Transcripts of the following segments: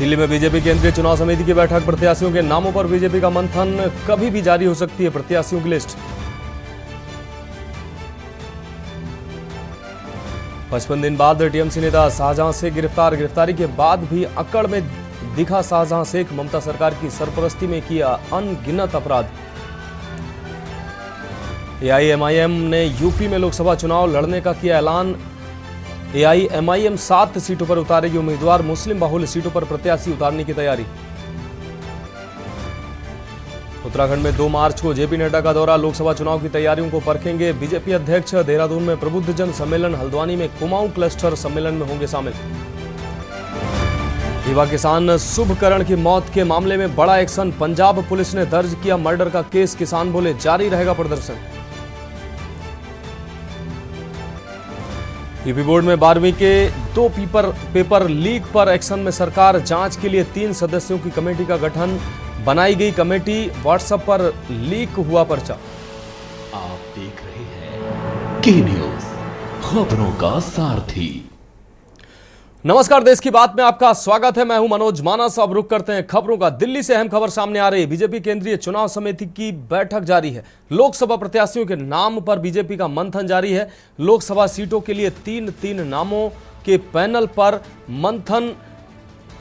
दिल्ली में बीजेपी केंद्रीय चुनाव समिति की बैठक। प्रत्याशियों के नामों पर बीजेपी का मंथन, कभी भी जारी हो सकती है प्रत्याशियों की लिस्ट। 55 दिन बाद टीएमसी नेता शाहजहां शेख गिरफ्तार। गिरफ्तारी के बाद भी अकड़ में दिखा शाहजहां शेख। ममता सरकार की सरपरस्ती में किया अनगिनत अपराध। एआईएमआईएम ने यूपी में लोकसभा चुनाव लड़ने का किया ऐलान। एआईएमआईएम 7 सीटों पर उतारेगी उम्मीदवार। मुस्लिम बाहुल्य सीटों पर प्रत्याशी उतारने की तैयारी। उत्तराखंड में 2 मार्च को जेपी नड्डा का दौरा। लोकसभा चुनाव की तैयारियों को परखेंगे बीजेपी अध्यक्ष। देहरादून में प्रबुद्धजन सम्मेलन, हल्द्वानी में कुमाऊं क्लस्टर सम्मेलन में होंगे शामिल। रीवा किसान शुभकरण की मौत के मामले में बड़ा एक्शन। पंजाब पुलिस ने दर्ज किया मर्डर का केस। किसान बोले जारी रहेगा प्रदर्शन। यूपी बोर्ड में 12वीं के 2 पेपर लीक पर एक्शन में सरकार। जांच के लिए 3 सदस्यों की कमेटी का गठन। बनाई गई कमेटी। व्हाट्सएप पर लीक हुआ पर्चा। आप देख रहे हैं के न्यूज, खबरों का सारथी। नमस्कार, देश की बात में आपका स्वागत है। मैं हूं मनोज मानस। अब रुक करते हैं खबरों का। दिल्ली से अहम खबर सामने आ रही है। बीजेपी केंद्रीय चुनाव समिति की बैठक जारी है। लोकसभा प्रत्याशियों के नाम पर बीजेपी का मंथन जारी है। लोकसभा सीटों के लिए 3 नामों के पैनल पर मंथन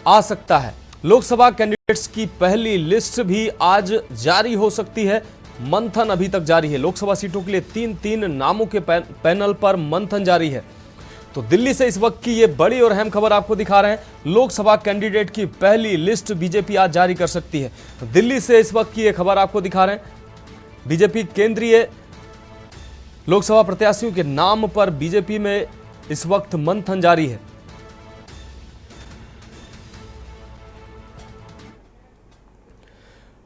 आ सकता है। लोकसभा कैंडिडेट्स की पहली लिस्ट भी आज जारी हो सकती है। मंथन अभी तक जारी है। लोकसभा सीटों के लिए 3 नामों के पैनल पर मंथन जारी है। तो दिल्ली से इस वक्त की ये बड़ी और अहम खबर आपको दिखा रहे हैं। लोकसभा कैंडिडेट की पहली लिस्ट बीजेपी आज जारी कर सकती है। तो दिल्ली से इस वक्त की ये खबर आपको दिखा रहे हैं। बीजेपी केंद्रीय लोकसभा प्रत्याशियों के नाम पर बीजेपी में इस वक्त मंथन जारी है।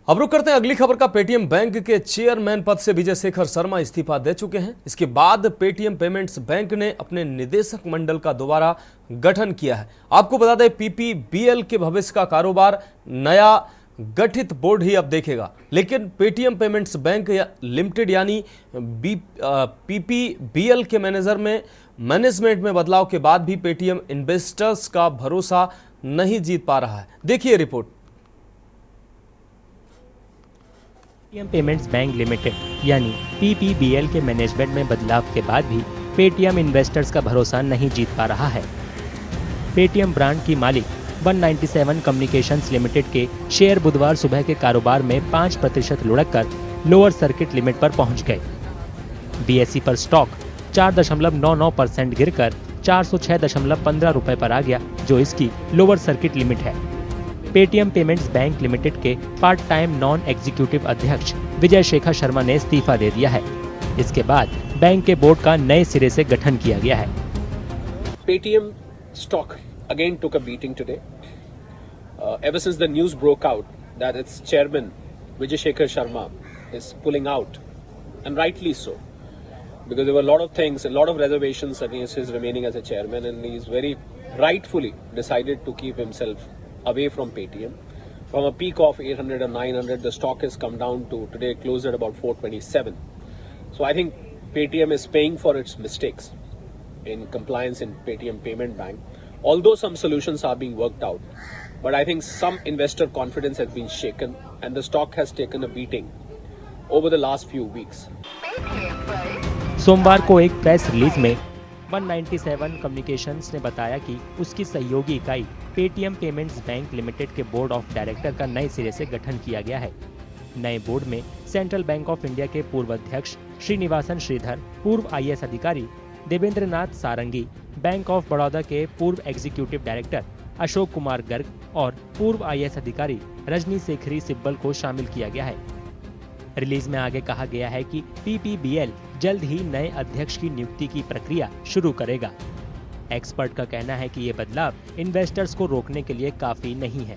अब रुक करते हैं अगली खबर का। पेटीएम बैंक के चेयरमैन पद से विजय शेखर शर्मा इस्तीफा दे चुके हैं। इसके बाद पेटीएम पेमेंट्स बैंक ने अपने निदेशक मंडल का दोबारा गठन किया है। आपको बता दें, पीपीबीएल के भविष्य का कारोबार नया गठित बोर्ड ही अब देखेगा। लेकिन पेटीएम पेमेंट्स बैंक लिमिटेड यानी पीपीबीएल के मैनेजमेंट में बदलाव के बाद भी पेटीएम इन्वेस्टर्स का भरोसा नहीं जीत पा रहा है। देखिए report. Paytm payments bank limited यानी पीपीबीएल के मैनेजमेंट में बदलाव के बाद भी पेटीएम इन्वेस्टर्स का भरोसा नहीं जीत पा रहा है। पेटीएम ब्रांड की मालिक 197 कम्युनिकेशंस लिमिटेड के शेयर बुधवार सुबह के कारोबार में 5% लुढ़ककर लोअर सर्किट लिमिट पर पहुंच गए। बीएसई पर स्टॉक 4.99% गिरकर 406.15 रुपए पर आ गया, जो इसकी लोअर सर्किट लिमिट है। पेटीएम पेमेंट्स बैंक लिमिटेड के पार्ट टाइम नॉन एग्जीक्यूटिव अध्यक्ष विजय शेखर शर्मा ने इस्तीफा दे दिया है। इसके बाद बैंक के बोर्ड का नए सिरे से गठन किया गया है। Paytm stock again took a beating today. Ever since the news broke out that its chairman Vijay Shekhar Sharma is pulling out, and rightly so, because there were a lot of things, a lot of reservations against his remaining as a chairman, and he's very rightfully decided to keep himself away from Paytm. From a peak of 800 or 900, the stock has come down to today closed at about 427. So I think Paytm is paying for its mistakes in compliance in Paytm Payment Bank. Although some solutions are being worked out, but I think some investor confidence has been shaken and the stock has taken a beating over the last few weeks. सोमवार को एक press release में 197 communications ने बताया कि उसकी सहयोगी इकाई पेटीएम पेमेंट्स बैंक लिमिटेड के बोर्ड ऑफ डायरेक्टर का नए सिरे से गठन किया गया है। नए बोर्ड में सेंट्रल बैंक ऑफ इंडिया के पूर्व अध्यक्ष श्रीनिवासन श्रीधर, पूर्व आईएएस अधिकारी देवेंद्र नाथ सारंगी, बैंक ऑफ बड़ौदा के पूर्व एग्जीक्यूटिव डायरेक्टर अशोक कुमार गर्ग और पूर्व आईएएस अधिकारी रजनी शेखरी सिब्बल को शामिल किया गया है। रिलीज में आगे कहा गया है कि पीपीबीएल जल्द ही नए अध्यक्ष की नियुक्ति की प्रक्रिया शुरू करेगा। एक्सपर्ट का कहना है कि ये बदलाव इन्वेस्टर्स को रोकने के लिए काफी नहीं है।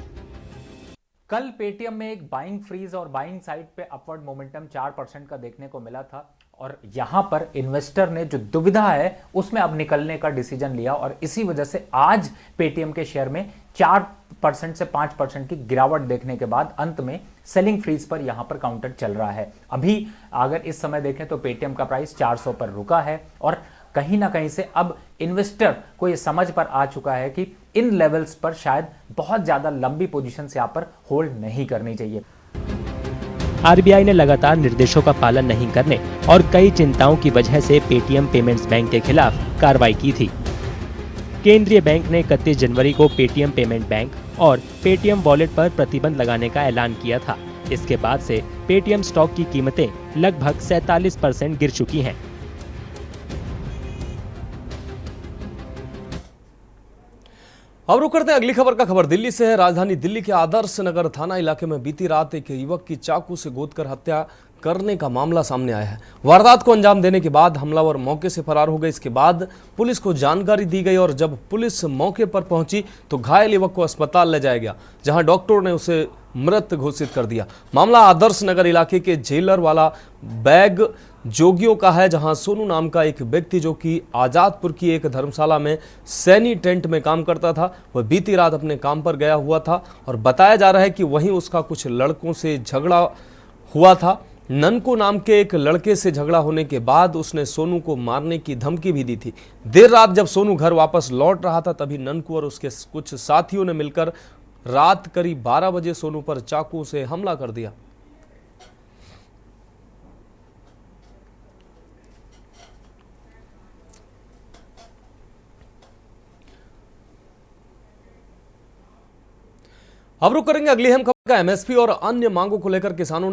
कल पेटीएम में एक बाइंग फ्रीज और बाइंग साइड पे अपवर्ड मोमेंटम 4% का देखने को मिला था और यहां पर इन्वेस्टर ने जो दुविधा है उसमें अब निकलने का डिसीजन लिया और इसी वजह से आज पेटीएम के शेयर में 4% से 5% की गिरावट देखने के बाद अंत में सेलिंग फ्रीज पर यहां पर काउंटर चल रहा है। अभी अगर इस समय देखें तो पेटीएम का प्राइस 400 पर रुका है और कहीं ना कहीं से अब इन्वेस्टर को यह समझ पर आ चुका है कि इन लेवल्स पर शायद बहुत ज़्यादा लंबी पोजीशन से यहाँ पर होल्ड नहीं करनी चाहिए। आरबीआई ने लगातार निर्देशों का पालन नहीं करने और कई चिंताओं की वजह से पेटीएम पेमेंट्स बैंक के खिलाफ कार्रवाई की थी। केंद्रीय बैंक ने 31 जनवरी को पेटीएम पेमेंट बैंक और पेटीएम वॉलेट पर प्रतिबंध लगाने का ऐलान किया था। इसके बाद से पेटीएम स्टॉक की कीमतें लगभग 47% गिर चुकी हैं। अब रुक करते हैं अगली खबर का। खबर दिल्ली से है। राजधानी दिल्ली के आदर्श नगर थाना इलाके में बीती रात एक युवक की चाकू से गोदकर हत्या करने का मामला सामने आया है। वारदात को अंजाम देने के बाद हमलावर मौके से फरार हो गए। इसके बाद पुलिस को जानकारी दी गई और जब पुलिस मौके पर पहुंची तो घायल युवक को अस्पताल ले जाया गया, जहां डॉक्टरों ने उसे मृत घोषित कर दिया। मामला आदर्श नगर इलाके के जेलर वाला बैग जोगियों का है, जहां सोनू नाम का एक व्यक्ति जो कि आजादपुर की एक धर्मशाला में सैनी टेंट में काम करता था, वह बीती रात अपने काम पर गया हुआ था और बताया जा रहा है कि वहीं उसका कुछ लड़कों से झगड़ा हुआ था। ननकू नाम के एक लड़के से झगड़ा होने के बाद उसने सोनू को मारने की धमकी भी दी थी। देर रात जब सोनू घर वापस लौट रहा था तभी ननकू और उसके कुछ साथियों ने मिलकर रात करीब 12 बजे सोनू पर चाकू से हमला कर दिया। अब रुक करेंगे अगली अहम खबर का। एमएसपी और अन्य मांगों को लेकर किसानों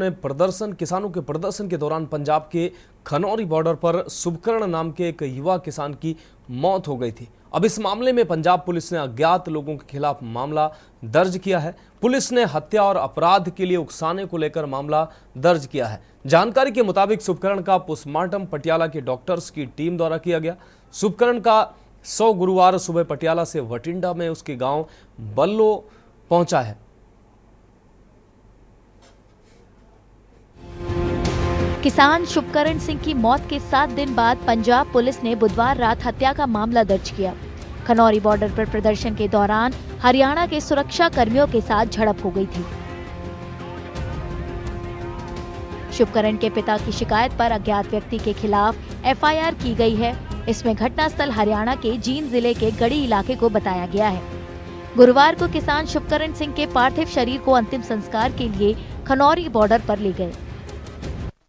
के प्रदर्शन के दौरान पंजाब के खनौरी बॉर्डर पर शुभकरण नाम के एक युवा किसान की मौत हो गई थी। अब इस मामले में पंजाब पुलिस ने अज्ञात लोगों के खिलाफ मामला दर्ज किया है। पुलिस ने हत्या और अपराध के लिए उकसाने को लेकर मामला दर्ज किया है। जानकारी के मुताबिक शुभकरण का पोस्टमार्टम पटियाला के डॉक्टर्स की टीम द्वारा किया गया। शुभकरण का 100 गुरुवार सुबह पटियाला से वटिंडा में उसके गांव बल्लो पहुंचा है। किसान शुभकरण सिंह की मौत के 7 दिन बाद पंजाब पुलिस ने बुधवार रात हत्या का मामला दर्ज किया। खनौरी बॉर्डर पर प्रदर्शन के दौरान हरियाणा के सुरक्षा कर्मियों के साथ झड़प हो गई थी। शुभकरण के पिता की शिकायत पर अज्ञात व्यक्ति के खिलाफ एफआईआर की गई है। इसमें घटनास्थल हरियाणा के जींद जिले के गढ़ी इलाके को बताया गया है। गुरुवार को किसान शुभकरण सिंह के पार्थिव शरीर को अंतिम संस्कार के लिए खनौरी बॉर्डर पर ले गए।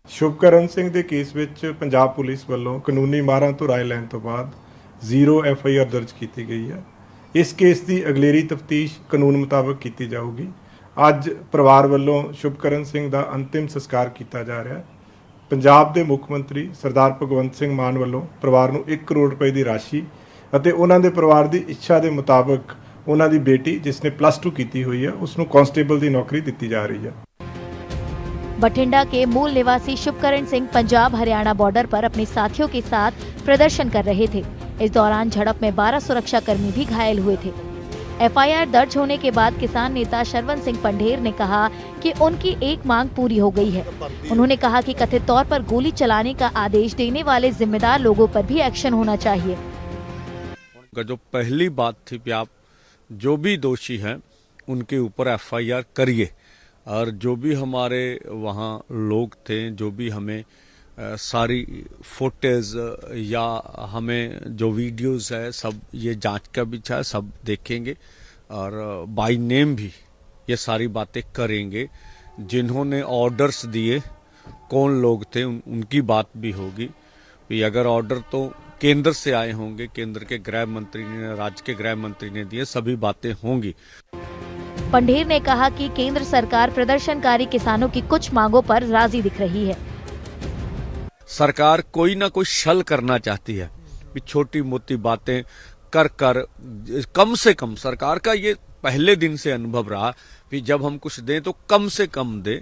ਸ਼ੁਭਕਰਨ ਸਿੰਘ ਦੇ ਕੇਸ ਵਿੱਚ ਪੰਜਾਬ ਪੁਲਿਸ ਵੱਲੋਂ ਕਾਨੂੰਨੀ ਮਾਹਰਾਂ ਤੋਂ ਰਾਏ ਲੈਣ ਤੋਂ ਬਾਅਦ 0 ਐਫਆਈਆਰ ਦਰਜ ਕੀਤੀ ਗਈ ਹੈ। ਇਸ ਕੇਸ ਦੀ ਅਗਲੇਰੀ ਤਫਤੀਸ਼ ਕਾਨੂੰਨ ਮੁਤਾਬਕ ਕੀਤੀ ਜਾਊਗੀ। ਅੱਜ ਪਰਿਵਾਰ ਵੱਲੋਂ ਸ਼ੁਭਕਰਨ ਸਿੰਘ ਦਾ ਅੰਤਿਮ ਸੰਸਕਾਰ ਕੀਤਾ ਜਾ ਰਿਹਾ ਹੈ। ਪੰਜਾਬ ਦੇ ਮੁੱਖ ਮੰਤਰੀ ਸਰਦਾਰ ਭਗਵੰਤ ਸਿੰਘ ਮਾਨ ਵੱਲੋਂ ਪਰਿਵਾਰ ਨੂੰ 1 ਕਰੋੜ ਰੁਪਏ ਦੀ ਰਾਸ਼ੀ ਅਤੇ ਉਹਨਾਂ ਦੇ ਪਰਿਵਾਰ ਦੀ ਇੱਛਾ ਦੇ ਮੁਤਾਬਕ ਉਹਨਾਂ ਦੀ ਬੇਟੀ ਜਿਸ ਨੇ +2 ਕੀਤੀ ਹੋਈ ਹੈ ਉਸ ਨੂੰ ਕਾਂਸਟੇਬਲ ਦੀ ਨੌਕਰੀ ਦਿੱਤੀ ਜਾ ਰਹੀ ਹੈ। बठिंडा के मूल निवासी शुभकरण सिंह पंजाब हरियाणा बॉर्डर पर अपने साथियों के साथ प्रदर्शन कर रहे थे। इस दौरान झड़प में 12 सुरक्षाकर्मी भी घायल हुए थे। एफआईआर दर्ज होने के बाद किसान नेता शरवण सिंह पंढेर ने कहा कि उनकी एक मांग पूरी हो गई है। उन्होंने कहा कि कथित तौर पर गोली चलाने का आदेश देने वाले जिम्मेदार लोगों पर भी एक्शन होना चाहिए। जो पहली बात थी कि आप जो भी दोषी हैं उनके ऊपर एफआईआर करिए, और जो भी हमारे वहाँ लोग थे, जो भी हमें सारी फुटेज या हमें जो वीडियोस है सब ये जांच का विषय है, सब देखेंगे और बाय नेम भी ये सारी बातें करेंगे। जिन्होंने ऑर्डर्स दिए कौन लोग थे उनकी बात भी होगी। कि अगर ऑर्डर तो केंद्र से आए होंगे, केंद्र के गृह मंत्री ने, राज्य के गृह मंत्री ने दिए, सभी बातें होंगी। पंढेर ने कहा कि केंद्र सरकार प्रदर्शनकारी किसानों की कुछ मांगों पर राजी दिख रही है। सरकार कोई ना कोई छल करना चाहती है, छोटी मोटी बातें कर कम से कम सरकार का ये पहले दिन से अनुभव रहा कि जब हम कुछ दें तो कम से कम दे,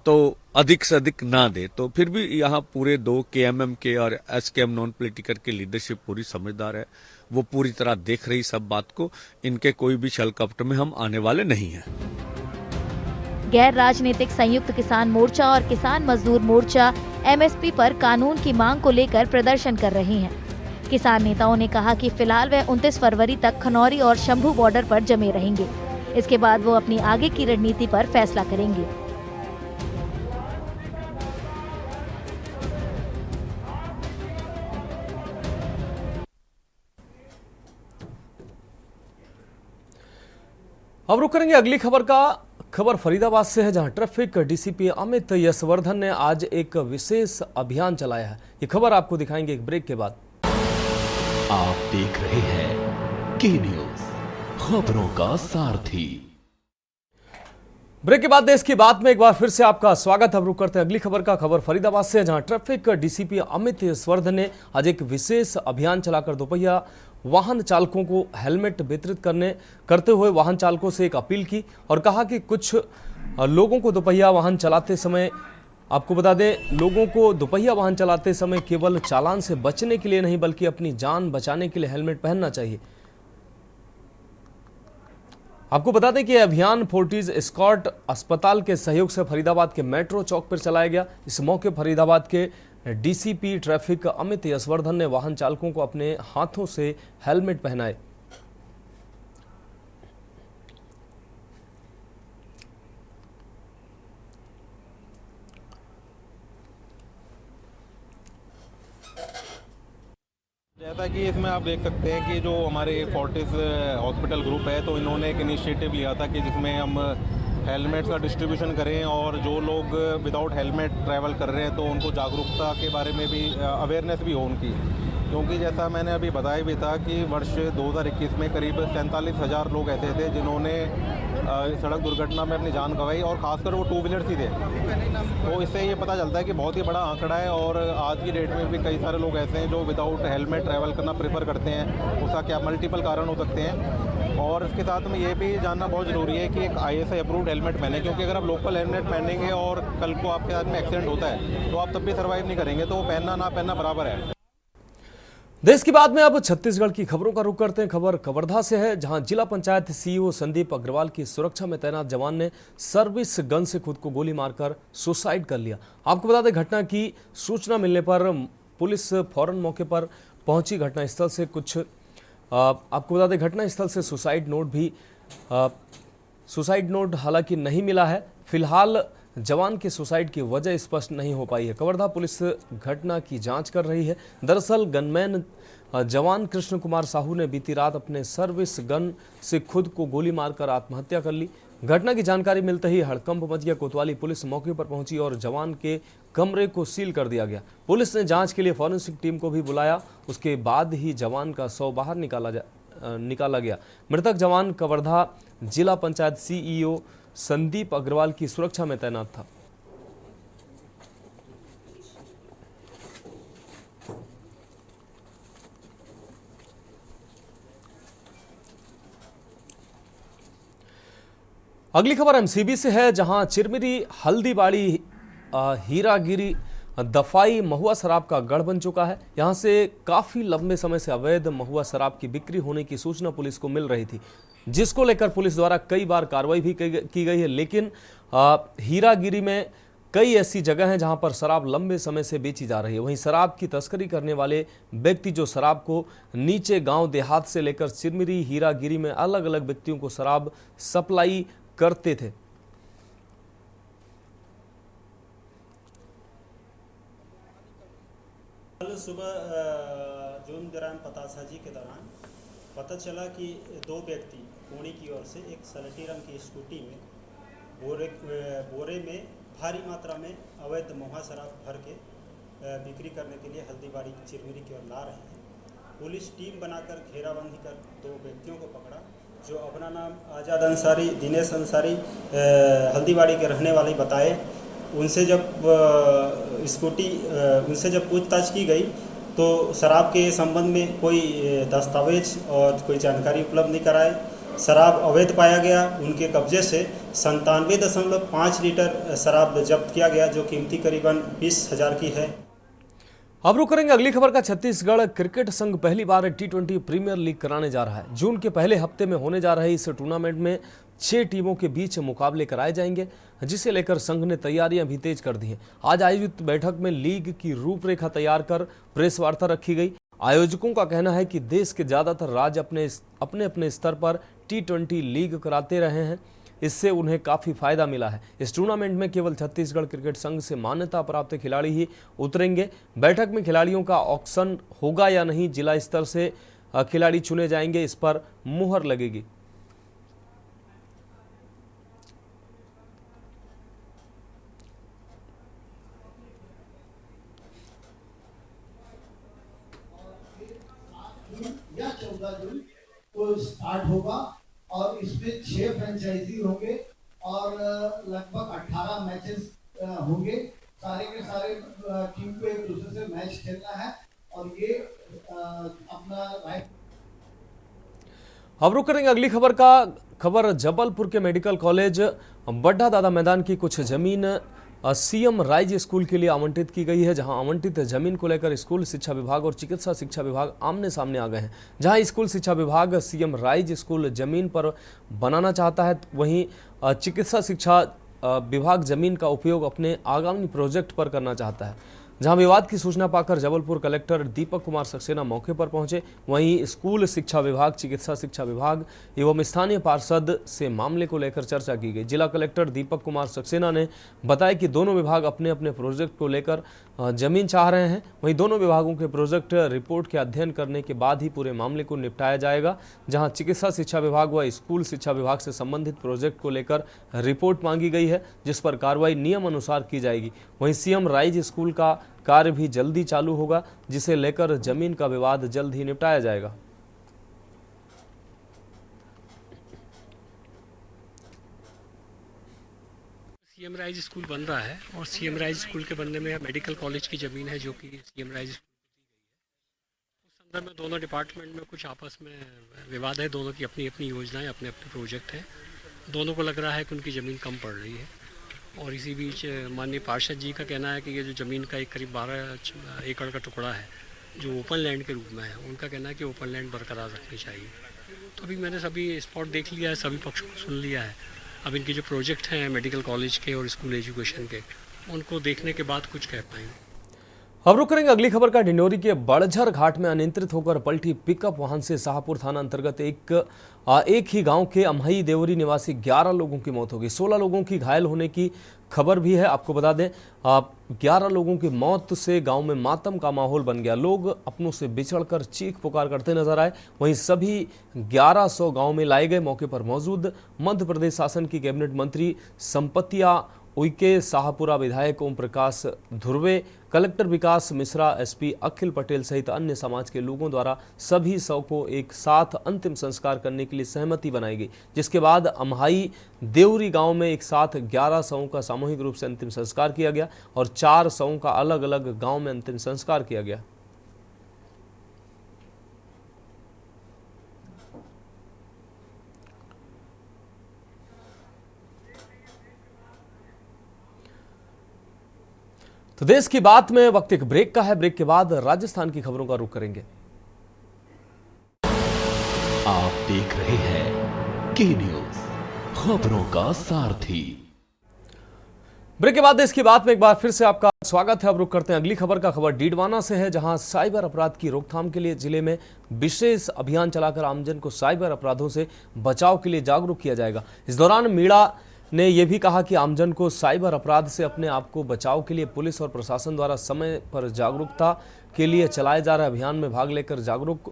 तो अधिक से अधिक ना दे। तो फिर भी यहाँ पूरे 2 केएमएम के और एसकेएम नॉन पॉलिटिकल की लीडरशिप पूरी समझदार है, वो पूरी तरह देख रही सब बात को। इनके कोई भी छल कपट में हम आने वाले नहीं हैं। गैर राजनीतिक संयुक्त किसान मोर्चा और किसान मजदूर मोर्चा एमएसपी पर कानून की मांग को लेकर प्रदर्शन कर रहे हैं। किसान नेताओं ने कहा कि फिलहाल वे 29 फरवरी तक खनौरी और शंभू बॉर्डर पर जमे रहेंगे। इसके बाद वो अपनी आगे की रणनीति पर फैसला करेंगे। अब रुक करेंगे अगली खबर फरीदाबाद से है, जहां ट्रैफिक डीसीपी अमित यशवर्धन ने आज एक विशेष अभियान चलाया है। ये खबर आपको दिखाएंगे एक ब्रेक के बाद। आप देख रहे हैं के न्यूज, खबरों का सारथी। ब्रेक के बाद देश की बात में एक बार फिर से आपका स्वागत। अब रुक करते हैं अगली खबर फरीदाबाद से, जहां ट्रैफिक डीसीपी अमित यशवर्धन ने आज एक विशेष अभियान चलाकर दोपहिया वाहन चालकों को हेलमेट वितरित करते हुए वाहन चालकों से एक अपील की और कहा कि कुछ लोगों को दोपहिया वाहन चलाते समय, आपको बता दें, लोगों को दोपहिया वाहन चलाते समय केवल चालान से बचने के लिए नहीं बल्कि अपनी जान बचाने के लिए हेलमेट पहनना चाहिए। आपको बता दें कि यह अभियान फोर्टिज एस्कॉर्ट अस्पताल के सहयोग से फरीदाबाद के मेट्रो चौक पर चलाया गया। इस मौके फरीदाबाद के डीसीपी ट्रैफिक अमित यशवर्धन ने वाहन चालकों को अपने हाथों से हेलमेट पहनाए। जैसा कि इसमें आप देख सकते हैं कि जो हमारे फोर्टिस हॉस्पिटल ग्रुप है, तो इन्होंने एक इनिशिएटिव लिया था कि जिसमें हम हेलमेट्स का डिस्ट्रीब्यूशन करें और जो लोग विदाउट हेलमेट ट्रैवल कर रहे हैं तो उनको जागरूकता के बारे में भी अवेयरनेस भी हो उनकी। क्योंकि जैसा मैंने अभी बताया भी था कि वर्ष 2021 में करीब 47,000 लोग ऐसे थे जिन्होंने सड़क दुर्घटना में अपनी जान गंवाई, और ख़ासकर वो 2 व्हीलर्स ही थे। तो इससे ये पता चलता है कि बहुत ही बड़ा आंकड़ा है, और आज की डेट में भी कई सारे लोग ऐसे हैं जो विदाउट हेलमेट ट्रैवल करना प्रेफर करते हैं। उसका क्या मल्टीपल कारण हो सकते हैं। और इसके साथ में ये भी जानना बहुत ज़रूरी है कि एक ISI अप्रूव्ड हेलमेट पहने, क्योंकि अगर आप लोकल हेलमेट पहनेंगे और कल को आपके साथ में एक्सीडेंट होता है तो आप तब भी सर्वाइव नहीं करेंगे। तो वो पहनना ना पहनना बराबर है। देश की बात में अब छत्तीसगढ़ की खबरों का रुख करते हैं। खबर कवर्धा से है, जहां जिला पंचायत सीईओ संदीप अग्रवाल की सुरक्षा में तैनात जवान ने सर्विस गन से खुद को गोली मारकर सुसाइड कर लिया। आपको बता दें, घटना की सूचना मिलने पर पुलिस फौरन मौके पर पहुंची। घटनास्थल से सुसाइड नोट हालांकि नहीं मिला है। फिलहाल जवान के सुसाइड की वजह स्पष्ट नहीं हो पाई है। कवर्धा पुलिस घटना की जांच कर रही है। दरअसल गनमैन जवान कृष्ण कुमार साहू ने बीती रात अपने सर्विस गन से खुद को गोली मारकर आत्महत्या कर ली। घटना की जानकारी मिलते ही हड़कंप मच गया। कोतवाली पुलिस मौके पर पहुंची और जवान के कमरे को सील कर दिया गया। पुलिस ने जांच के लिए फॉरेंसिक टीम को भी बुलाया। उसके बाद ही जवान का शव बाहर निकाला गया। मृतक जवान कवर्धा जिला पंचायत सीईओ संदीप अग्रवाल की सुरक्षा में तैनात था। अगली खबर एमसीबी से है, जहां चिरमिरी हल्दीबाड़ी हीरागिरी दफाई महुआ शराब का गढ़ बन चुका है। यहां से काफी लंबे समय से अवैध महुआ शराब की बिक्री होने की सूचना पुलिस को मिल रही थी, जिसको लेकर पुलिस द्वारा कई बार कार्रवाई भी की गई है। लेकिन हीरागिरी में कई ऐसी जगह हैं जहां पर शराब लंबे समय से बेची जा रही है। वहीं शराब की तस्करी करने वाले व्यक्ति जो शराब को नीचे गांव देहात से लेकर चिरमिरी हीरागिरी में अलग अलग व्यक्तियों को शराब सप्लाई करते थे। कल सुबह जून ग्राम पतासाजी के दौरान पता चला कि 2 व्यक्ति पुणे की ओर से एक सलेटी रंग की स्कूटी में बोरे में भारी मात्रा में अवैध महुआ शराब भर के बिक्री करने के लिए हल्दीबाड़ी चिरमिरी की ओर ला रहे हैं। पुलिस टीम बनाकर घेराबंदी कर 2 व्यक्तियों को पकड़ा, जो अपना नाम आज़ाद अंसारी, दिनेश अंसारी हल्दीबाड़ी के रहने वाले बताए। उनसे जब पूछताछ की गई तो शराब के संबंध में कोई दस्तावेज और कोई जानकारी उपलब्ध नहीं कराए। शराब अवैध पाया गया। उनके कब्जे से 97.5 लीटर शराब जब्त किया गया, जो कीमती करीबन 20,000 की है। अब रुक करेंगे अगली खबर का। छत्तीसगढ़ क्रिकेट संघ पहली बार T20 प्रीमियर लीग कराने जा रहा है। जून के पहले हफ्ते में होने जा रहे इस टूर्नामेंट में 6 टीमों के बीच मुकाबले कराए जाएंगे, जिसे लेकर संघ ने तैयारियां भी तेज कर दी हैं। आज आयोजित बैठक में लीग की रूपरेखा तैयार कर प्रेस वार्ता रखी गई। आयोजकों का कहना है कि देश के ज्यादातर राज्य अपने स्तर पर T20 लीग कराते रहे हैं। इससे उन्हें काफ़ी फायदा मिला है। इस टूर्नामेंट में केवल छत्तीसगढ़ क्रिकेट संघ से मान्यता प्राप्त खिलाड़ी ही उतरेंगे। बैठक में खिलाड़ियों का ऑक्शन होगा या नहीं, जिला स्तर से खिलाड़ी चुने जाएंगे, इस पर मुहर लगेगी। जून को स्टार्ट होगा और इसमें 6 फ्रेंचाइजी होंगे और लगभग 18 मैचेस होंगे। सारे के सारे टीम को एक दूसरे से मैच खेलना है और ये अपना राइट। अब रुक करेंगे अगली खबर जबलपुर के मेडिकल कॉलेज बड्ढा दादा मैदान की कुछ जमीन सीएम राइज स्कूल के लिए आवंटित की गई है, जहां आवंटित जमीन को लेकर स्कूल शिक्षा विभाग और चिकित्सा शिक्षा विभाग आमने सामने आ गए हैं। जहां स्कूल शिक्षा विभाग सीएम राइज स्कूल जमीन पर बनाना चाहता है, वहीं चिकित्सा शिक्षा विभाग जमीन का उपयोग अपने आगामी प्रोजेक्ट पर करना चाहता है। जहां विवाद की सूचना पाकर जबलपुर कलेक्टर दीपक कुमार सक्सेना मौके पर पहुंचे, वहीं स्कूल शिक्षा विभाग, चिकित्सा शिक्षा विभाग एवं स्थानीय पार्षद से मामले को लेकर चर्चा की गई। जिला कलेक्टर दीपक कुमार सक्सेना ने बताया कि दोनों विभाग अपने अपने प्रोजेक्ट को लेकर जमीन चाह रहे हैं। वहीं दोनों विभागों के प्रोजेक्ट रिपोर्ट के अध्ययन करने के बाद ही पूरे मामले को निपटाया जाएगा। जहां चिकित्सा शिक्षा विभाग व स्कूल शिक्षा विभाग से संबंधित प्रोजेक्ट को लेकर रिपोर्ट मांगी गई है, जिस पर कार्रवाई नियम अनुसार की जाएगी। वहीं सीएम राइज स्कूल का कार्य भी जल्दी चालू होगा, जिसे लेकर जमीन का विवाद जल्द ही निपटाया जाएगा। सीएम राइज स्कूल बन रहा है और सीएम राइज स्कूल के बनने में मेडिकल कॉलेज की ज़मीन है जो कि सीएम राइज स्कूल उस संदर्भ में दोनों डिपार्टमेंट में कुछ आपस में विवाद है। दोनों की अपनी अपनी योजनाएं, अपने अपने प्रोजेक्ट हैं। दोनों को लग रहा है कि उनकी ज़मीन कम पड़ रही है और इसी बीच माननीय पार्षद जी का कहना है कि ये जो ज़मीन का एक करीब 12 एकड़ का टुकड़ा है जो ओपन लैंड के रूप में है, उनका कहना है कि ओपन लैंड बरकरार रखनी चाहिए। तो अभी मैंने सभी स्पॉट देख लिया है, सभी पक्षों को सुन लिया है। अब इनके जो प्रोजेक्ट हैं मेडिकल कॉलेज के और स्कूल एजुकेशन के, उनको देखने के बाद कुछ कह पाएंगे। अब रुक करेंगे अगली खबर का। डिंडोरी के बड़झर घाट में अनियंत्रित होकर पलटी पिकअप वाहन से शाहपुर थाना अंतर्गत एक ही गांव के अमहई देवरी निवासी 11 लोगों की मौत हो गई। 16 लोगों की घायल होने की खबर भी है। आपको बता दें 11 लोगों की मौत से गांव में मातम का माहौल बन गया। लोग अपनों से बिछड़कर चीख पुकार करते नजर आए। वहीं सभी 1100 गांव में लाए गए। मौके पर मौजूद मध्य प्रदेश शासन की कैबिनेट मंत्री संपतिया उइके, शाहपुरा विधायक ओम प्रकाश धुर्वे, कलेक्टर विकास मिश्रा, एसपी अखिल पटेल सहित अन्य समाज के लोगों द्वारा सभी शव को एक साथ अंतिम संस्कार करने के लिए सहमति बनाई गई, जिसके बाद अमहाई देवरी गांव में एक साथ 11 शवों का सामूहिक रूप से अंतिम संस्कार किया गया और 4 शवों का अलग अलग गांव में अंतिम संस्कार किया गया। तो देश की बात में वक्त एक ब्रेक का है। ब्रेक के बाद राजस्थान की खबरों का रुख करेंगे। आप देख रहे हैं के न्यूज, खबरों का सारथी। ब्रेक के बाद देश की बात में एक बार फिर से आपका स्वागत है। अब रुख करते हैं अगली खबर का। खबर डीडवाना से है, जहां साइबर अपराध की रोकथाम के लिए जिले में विशेष अभियान चलाकर आमजन को साइबर अपराधों से बचाव के लिए जागरूक किया जाएगा। इस दौरान मीणा ने यह भी कहा कि आमजन को साइबर अपराध से अपने आप को बचाव के लिए पुलिस और प्रशासन द्वारा समय पर जागरूकता के लिए चलाए जा रहे अभियान में भाग लेकर जागरूक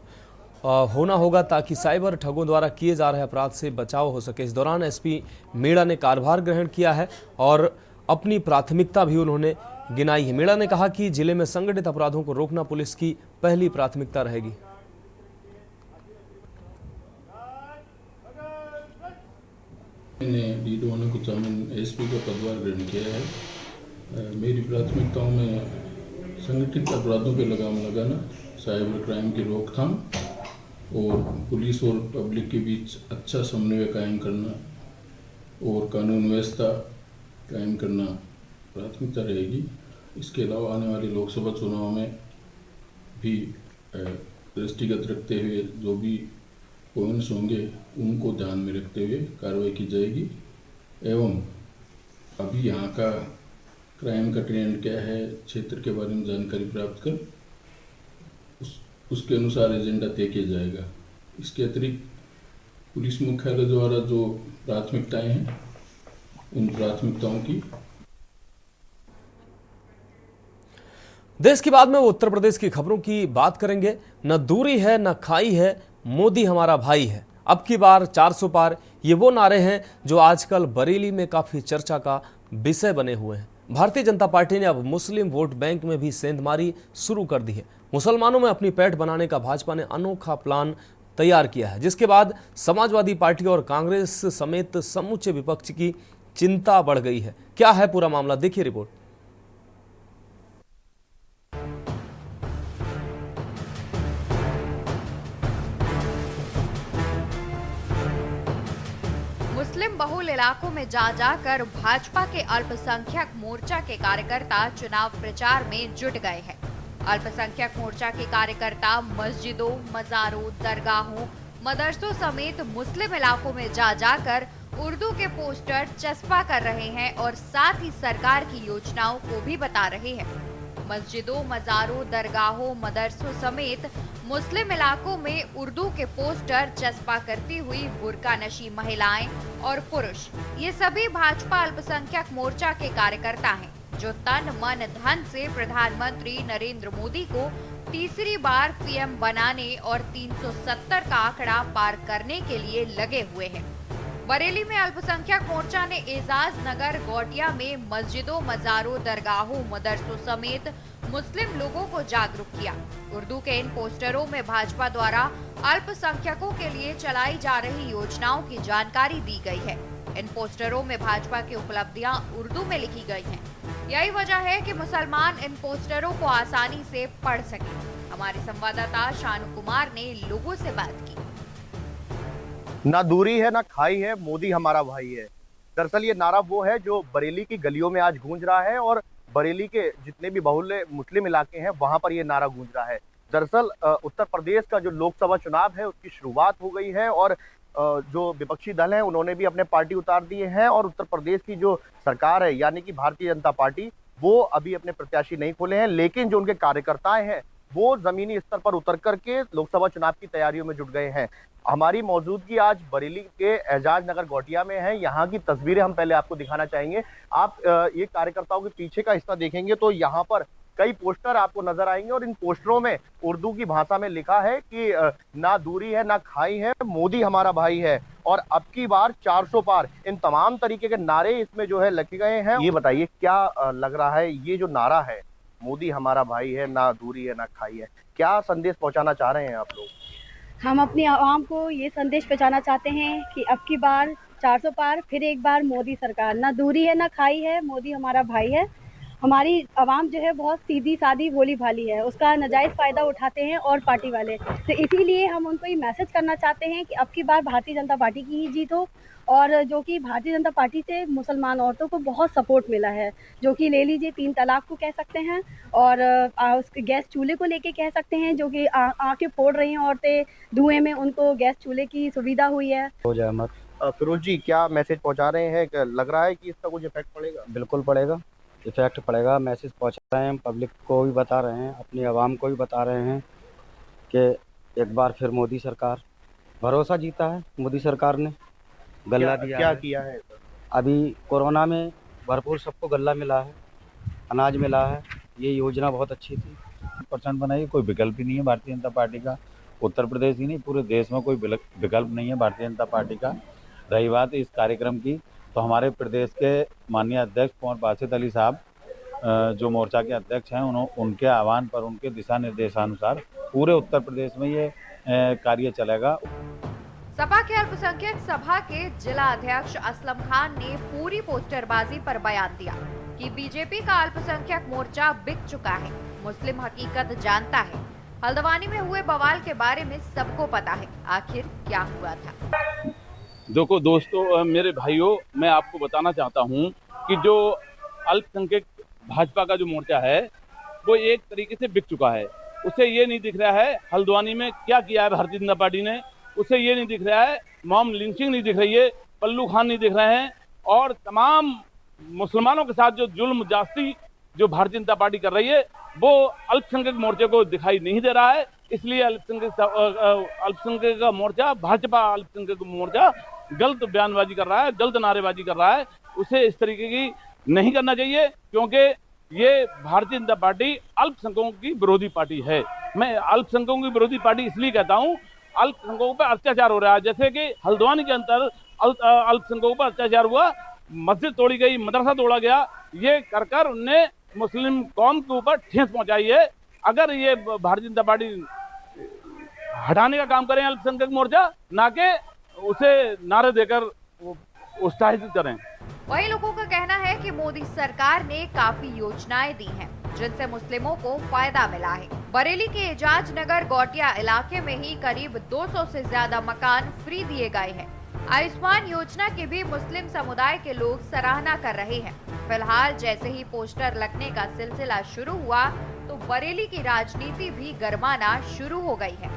होना होगा, ताकि साइबर ठगों द्वारा किए जा रहे अपराध से बचाव हो सके। इस दौरान एसपी मीणा ने कार्यभार ग्रहण किया है और अपनी प्राथमिकता भी उन्होंने गिनाई है। मीणा ने कहा कि जिले में संगठित अपराधों को रोकना पुलिस की पहली प्राथमिकता रहेगी। मैंने डीडवाना को चामन एसपी का पदभार ग्रहण किया है। मेरी प्राथमिकताओं में संगठित अपराधों पर लगाम लगाना, साइबर क्राइम की रोकथाम और पुलिस और पब्लिक के बीच अच्छा समन्वय कायम करना और कानून व्यवस्था कायम करना प्राथमिकता रहेगी। इसके अलावा आने वाले लोकसभा चुनाव में भी दृष्टिगत रखते हुए जो भी पॉइंट्स होंगे उनको ध्यान में रखते हुए कार्रवाई की जाएगी एवं अभी यहाँ का क्राइम का ट्रेंड क्या है, क्षेत्र के बारे में जानकारी प्राप्त कर उसके अनुसार एजेंडा तय किया जाएगा। इसके अतिरिक्त पुलिस मुख्यालय द्वारा जो प्राथमिकताएं हैं उन प्राथमिकताओं की देश की बाद में वो उत्तर प्रदेश की खबरों की बात करेंगे। न दूरी है न खाई है, मोदी हमारा भाई है, अब की बार 400 पार, ये वो नारे हैं जो आजकल बरेली में काफी चर्चा का विषय बने हुए हैं। भारतीय जनता पार्टी ने अब मुस्लिम वोट बैंक में भी सेंधमारी शुरू कर दी है। मुसलमानों में अपनी पैठ बनाने का भाजपा ने अनोखा प्लान तैयार किया है, जिसके बाद समाजवादी पार्टी और कांग्रेस समेत समूचे विपक्ष की चिंता बढ़ गई है। क्या है पूरा मामला, देखिए रिपोर्ट। मुस्लिम बहुल इलाकों में जा जाकर भाजपा के अल्पसंख्यक मोर्चा के कार्यकर्ता चुनाव प्रचार में जुट गए हैं। अल्पसंख्यक मोर्चा के कार्यकर्ता मस्जिदों, मज़ारों, दरगाहों, मदरसों समेत मुस्लिम इलाकों में जा जाकर उर्दू के पोस्टर चस्पा कर रहे हैं और साथ ही सरकार की योजनाओं को भी बता रहे हैं। मस्जिदों, मज़ारों, दरगाहों, मदरसों समेत मुस्लिम इलाकों में उर्दू के पोस्टर चस्पा करती हुई बुर्का नशी महिलाएं और पुरुष, ये सभी भाजपा अल्पसंख्यक मोर्चा के कार्यकर्ता हैं, जो तन मन धन से प्रधानमंत्री नरेंद्र मोदी को तीसरी बार पीएम बनाने और 370 का आंकड़ा पार करने के लिए लगे हुए हैं। बरेली में अल्पसंख्यक मोर्चा ने एजाज नगर गोटिया में मस्जिदों, मज़ारों, दरगाहों, मदरसों समेत मुस्लिम लोगों को जागरूक किया। उर्दू के इन पोस्टरों में भाजपा द्वारा अल्पसंख्यकों के लिए चलाई जा रही योजनाओं की जानकारी दी गई है। इन पोस्टरों में भाजपा की उपलब्धियां उर्दू में लिखी गई हैं। यही वजह है कि मुसलमान इन पोस्टरों को आसानी से पढ़ सके। हमारे संवाददाता शानू कुमार ने लोगों से बात की। ना दूरी है ना खाई है, मोदी हमारा भाई है। दरअसल ये नारा वो है जो बरेली की गलियों में आज गूंज रहा है और बरेली के जितने भी बहुल्य मुस्लिम इलाके हैं वहां पर ये नारा गूंज रहा है। दरअसल उत्तर प्रदेश का जो लोकसभा चुनाव है उसकी शुरुआत हो गई है और जो विपक्षी दल हैं उन्होंने भी अपने पार्टी उतार दिए हैं और उत्तर प्रदेश की जो सरकार है यानी कि भारतीय जनता पार्टी वो अभी अपने प्रत्याशी नहीं खोले हैं, लेकिन जो उनके कार्यकर्ताएं हैं वो जमीनी स्तर पर उतर करके लोकसभा चुनाव की तैयारियों में जुट गए हैं। हमारी मौजूदगी आज बरेली के एजाज नगर गोटिया में है। यहाँ की तस्वीरें हम पहले आपको दिखाना चाहेंगे। आप ये कार्यकर्ताओं के पीछे का हिस्सा देखेंगे तो यहाँ पर कई पोस्टर आपको नजर आएंगे और इन पोस्टरों में उर्दू की भाषा में लिखा है कि ना दूरी है ना खाई है, मोदी हमारा भाई है और अब की बार 400 पार। इन तमाम तरीके के नारे इसमें जो है लिखे गए हैं। ये बताइए क्या लग रहा है, ये जो नारा है मोदी हमारा भाई है, ना दूरी है ना खाई है, क्या संदेश पहुंचाना चाह रहे हैं आप लोग? हम अपनी आवाम को ये संदेश पहुंचाना चाहते हैं कि अब की बार 400 पार, फिर एक बार मोदी सरकार। ना दूरी है ना खाई है, मोदी हमारा भाई है। हमारी आवाम जो है बहुत सीधी सादी भोली भाली है, उसका नाजायज़ फ़ायदा उठाते हैं और पार्टी वाले। तो इसीलिए हम उनको ये मैसेज करना चाहते हैं कि अब की बार भारतीय जनता पार्टी की ही जीत हो और जो कि भारतीय जनता पार्टी से मुसलमान औरतों को बहुत सपोर्ट मिला है, जो कि ले लीजिए 3 तलाक को कह सकते हैं और उसके गैस चूल्हे को लेके कह सकते हैं, जो कि आंखें फोड़ रही हैं औरतें धुएं में, उनको गैस चूल्हे की सुविधा हुई है। फिरोज जी क्या मैसेज पहुंचा रहे हैं, लग रहा है कि इसका कुछ इफेक्ट पड़ेगा? बिल्कुल पड़ेगा, इफेक्ट पड़ेगा। मैसेज पहुंचा रहे हैं, पब्लिक को भी बता रहे हैं, अपनी आवाम को भी बता रहे हैं कि एक बार फिर मोदी सरकार। भरोसा जीता है मोदी सरकार ने, गल्ला दिया क्या है। किया है? अभी कोरोना में भरपूर सबको गल्ला मिला है, अनाज मिला है, ये योजना बहुत अच्छी थी। % बनाई, कोई विकल्प ही नहीं है भारतीय जनता पार्टी का। उत्तर प्रदेश ही नहीं पूरे देश में कोई विकल्प नहीं है भारतीय जनता पार्टी का। रही बात इस कार्यक्रम की, तो हमारे प्रदेश के माननीय अध्यक्ष कुंवर बासित अली साहब जो मोर्चा के अध्यक्ष हैं, उनके आह्वान पर, उनके दिशा निर्देशानुसार पूरे उत्तर प्रदेश में ये कार्य चलेगा। सपा के अल्पसंख्यक सभा के जिला अध्यक्ष असलम खान ने पूरी पोस्टरबाजी पर बयान दिया कि बीजेपी का अल्पसंख्यक मोर्चा बिक चुका है, मुस्लिम हकीकत जानता है। हल्द्वानी में हुए बवाल के बारे में सबको पता है, आखिर क्या हुआ था। देखो दोस्तों, मेरे भाइयों, मैं आपको बताना चाहता हूं कि जो अल्पसंख्यक भाजपा का जो मोर्चा है वो एक तरीके से बिक चुका है। उसे ये नहीं दिख रहा है हल्द्वानी में क्या किया है भारतीय जनता पार्टी ने, उसे ये नहीं दिख रहा है मॉब लिंचिंग नहीं दिख रही है, पल्लू खान नहीं दिख रहे हैं और तमाम मुसलमानों के साथ जो जुल्म जास्ती जो भारतीय जनता पार्टी कर रही है वो अल्पसंख्यक मोर्चे को दिखाई नहीं दे रहा है। इसलिए अल्पसंख्यक का मोर्चा, भाजपा अल्पसंख्यक मोर्चा गलत बयानबाजी कर रहा है, गलत नारेबाजी कर रहा है। उसे इस तरीके की नहीं करना चाहिए क्योंकि ये भारतीय जनता पार्टी अल्पसंख्यकों की विरोधी पार्टी है। मैं अल्पसंख्यकों की विरोधी पार्टी इसलिए कहता हूँ, अल्पसंख्यकों पर अत्याचार हो रहा है। जैसे कि हल्द्वानी के अंदर अल्पसंख्यकों पर अत्याचार हुआ, मस्जिद तोड़ी गई, मदरसा तोड़ा गया, ये कर उनने मुस्लिम कौम के ऊपर ठेस पहुंचाई है। अगर ये भारतीय जनता पार्टी हटाने का काम करें अल्पसंख्यक मोर्चा, ना कि उसे नारे देकर उत्साहित करें। वही लोगों का कहना है कि मोदी सरकार ने काफी योजनाएं दी हैं, जिनसे मुस्लिमों को फायदा मिला है। बरेली के एजाज नगर गौटिया इलाके में ही करीब 200 से ज्यादा मकान फ्री दिए गए हैं। आयुष्मान योजना की भी मुस्लिम समुदाय के लोग सराहना कर रहे हैं। फिलहाल जैसे ही पोस्टर लगने का सिलसिला शुरू हुआ तो बरेली की राजनीति भी गरमाना शुरू हो गई है।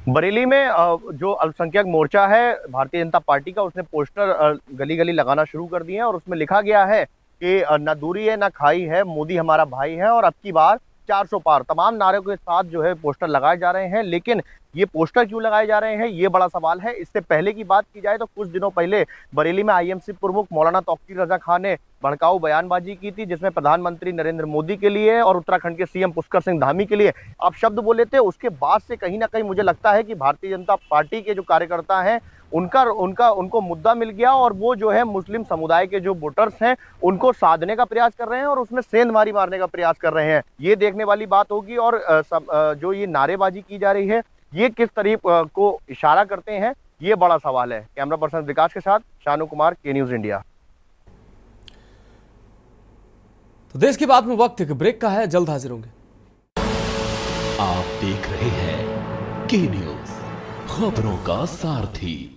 बरेली में जो अल्पसंख्यक मोर्चा है भारतीय जनता पार्टी का, उसने पोस्टर गली गली लगाना शुरू कर दिए हैं और उसमें लिखा गया है कि न दूरी है न खाई है, मोदी हमारा भाई है और अब की बार 400 पार, तमाम नारों के साथ जो है पोस्टर लगाए जा रहे हैं। लेकिन ये पोस्टर क्यों लगाए जा रहे हैं, ये बड़ा सवाल है। इससे पहले की बात की जाए तो कुछ दिनों पहले बरेली में आईएमसी प्रमुख मौलाना तौकीर रजा खान ने भड़काऊ बयानबाजी की थी, जिसमें प्रधानमंत्री नरेंद्र मोदी के लिए और उत्तराखंड के सीएम पुष्कर सिंह धामी के लिए आप शब्द बोले थे। उसके बाद से कहीं ना कहीं मुझे लगता है कि भारतीय जनता पार्टी के जो कार्यकर्ता हैं उनको मुद्दा मिल गया और वो जो है मुस्लिम समुदाय के जो वोटर्स हैं उनको साधने का प्रयास कर रहे हैं और उसमें सेंधमारी मारने का प्रयास कर रहे हैं। ये देखने वाली बात होगी। और जो ये नारेबाजी की जा रही है ये किस तरीके को इशारा करते हैं, ये बड़ा सवाल है। कैमरा पर्सन विकास के साथ शानू कुमार, के न्यूज इंडिया। तो देश की बात में वक्त एक ब्रेक का है, जल्द हाजिर होंगे। आप देख रहे हैं के न्यूज, खबरों का सारथी।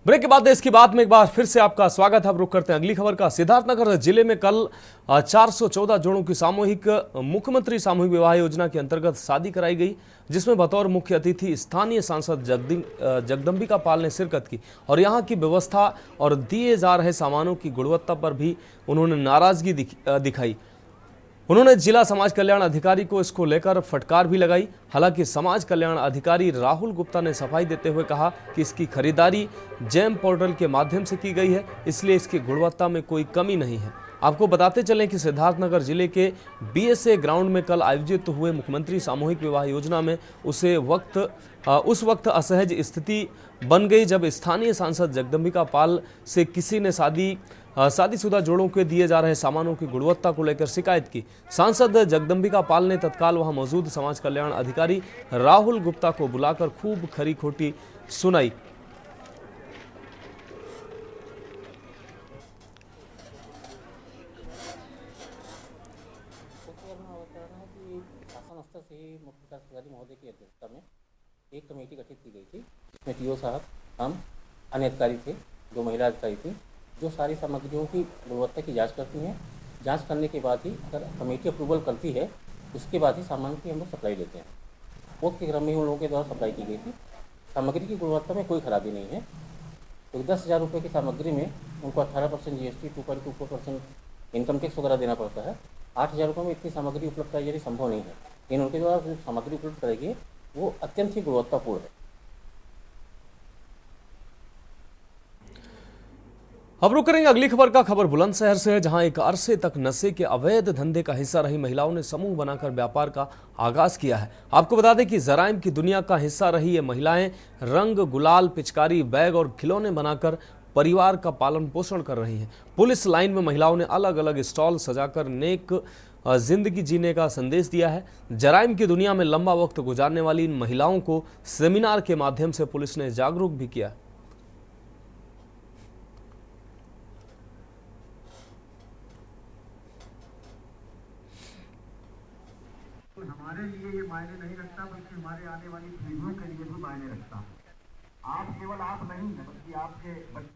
ब्रेक के बाद देश की बात में एक बार फिर से आपका स्वागत है। अब रुक करते हैं अगली खबर का। सिद्धार्थनगर जिले में कल 414 जोड़ों की सामूहिक मुख्यमंत्री सामूहिक विवाह योजना के अंतर्गत शादी कराई गई, जिसमें बतौर मुख्य अतिथि स्थानीय सांसद जगदम्बिका पाल ने शिरकत की और यहां की व्यवस्था और दिए जा रहे सामानों की गुणवत्ता पर भी उन्होंने नाराजगी दिखाई। उन्होंने जिला समाज कल्याण अधिकारी को इसको लेकर फटकार भी लगाई। हालांकि समाज कल्याण अधिकारी राहुल गुप्ता ने सफाई देते हुए कहा कि इसकी खरीदारी जेम पोर्टल के माध्यम से की गई है, इसलिए इसकी गुणवत्ता में कोई कमी नहीं है। आपको बताते चलें कि सिद्धार्थनगर जिले के बीएसए ग्राउंड में कल आयोजित हुए मुख्यमंत्री सामूहिक विवाह योजना में उस वक्त असहज स्थिति बन गई जब स्थानीय सांसद जगदम्बिका पाल से किसी ने शादीशुदा जोड़ों के दिए जा रहे सामानों की गुणवत्ता को लेकर शिकायत की। सांसद जगदम्बिका पाल ने तत्काल वहां मौजूद समाज कल्याण अधिकारी राहुल गुप्ता को बुलाकर खूब खरी खोटी सुनाई। शासन स्तर से ही मुख्य विकास अधिकारी महोदय की अध्यक्षता में एक कमेटी गठित की गई थी, जिसमें टीओ साहब, हम अन्य अधिकारी थे, 2 महिला अधिकारी थी, जो सारी सामग्रियों की गुणवत्ता की जांच करती हैं। जांच करने के बाद ही अगर कमेटी अप्रूवल करती है उसके बाद ही सामान की हम लोग सप्लाई लेते हैं। वो के क्रम में उन लोगों के द्वारा सप्लाई की गई थी। सामग्री की गुणवत्ता में कोई खराबी नहीं है। तो 10,000 रुपये की सामग्री में उनको 18% GST, 2.24% इनकम टैक्स वगैरह देना पड़ता है। 8,000 रुपये में इतनी सामग्री उपलब्ध कराई जानी संभव नहीं है, लेकिन उनके द्वारा जो सामग्री उपलब्ध कराई वो अत्यंत ही गुणवत्तापूर्ण है। अब रुक करेंगे अगली खबर का। खबर बुलंदशहर से है, जहां एक अरसे तक नशे के अवैध धंधे का हिस्सा रही महिलाओं ने समूह बनाकर व्यापार का आगाज किया है। आपको बता दें कि जराइम की दुनिया का हिस्सा रही ये महिलाएं रंग, गुलाल, पिचकारी, बैग और खिलौने बनाकर परिवार का पालन पोषण कर रही हैं। पुलिस लाइन में महिलाओं ने अलग अलग स्टॉल सजाकर नेक जिंदगी जीने का संदेश दिया है। जराइम की दुनिया में लंबा वक्त गुजारने वाली इन महिलाओं को सेमिनार के माध्यम से पुलिस ने जागरूक भी किया। हमारे लिए ये मायने नहीं रखता, बल्कि हमारे आने वाली पीढ़ियों के लिए भी मायने रखता है। आप केवल आप नहीं है, बल्कि आपके बच्चे।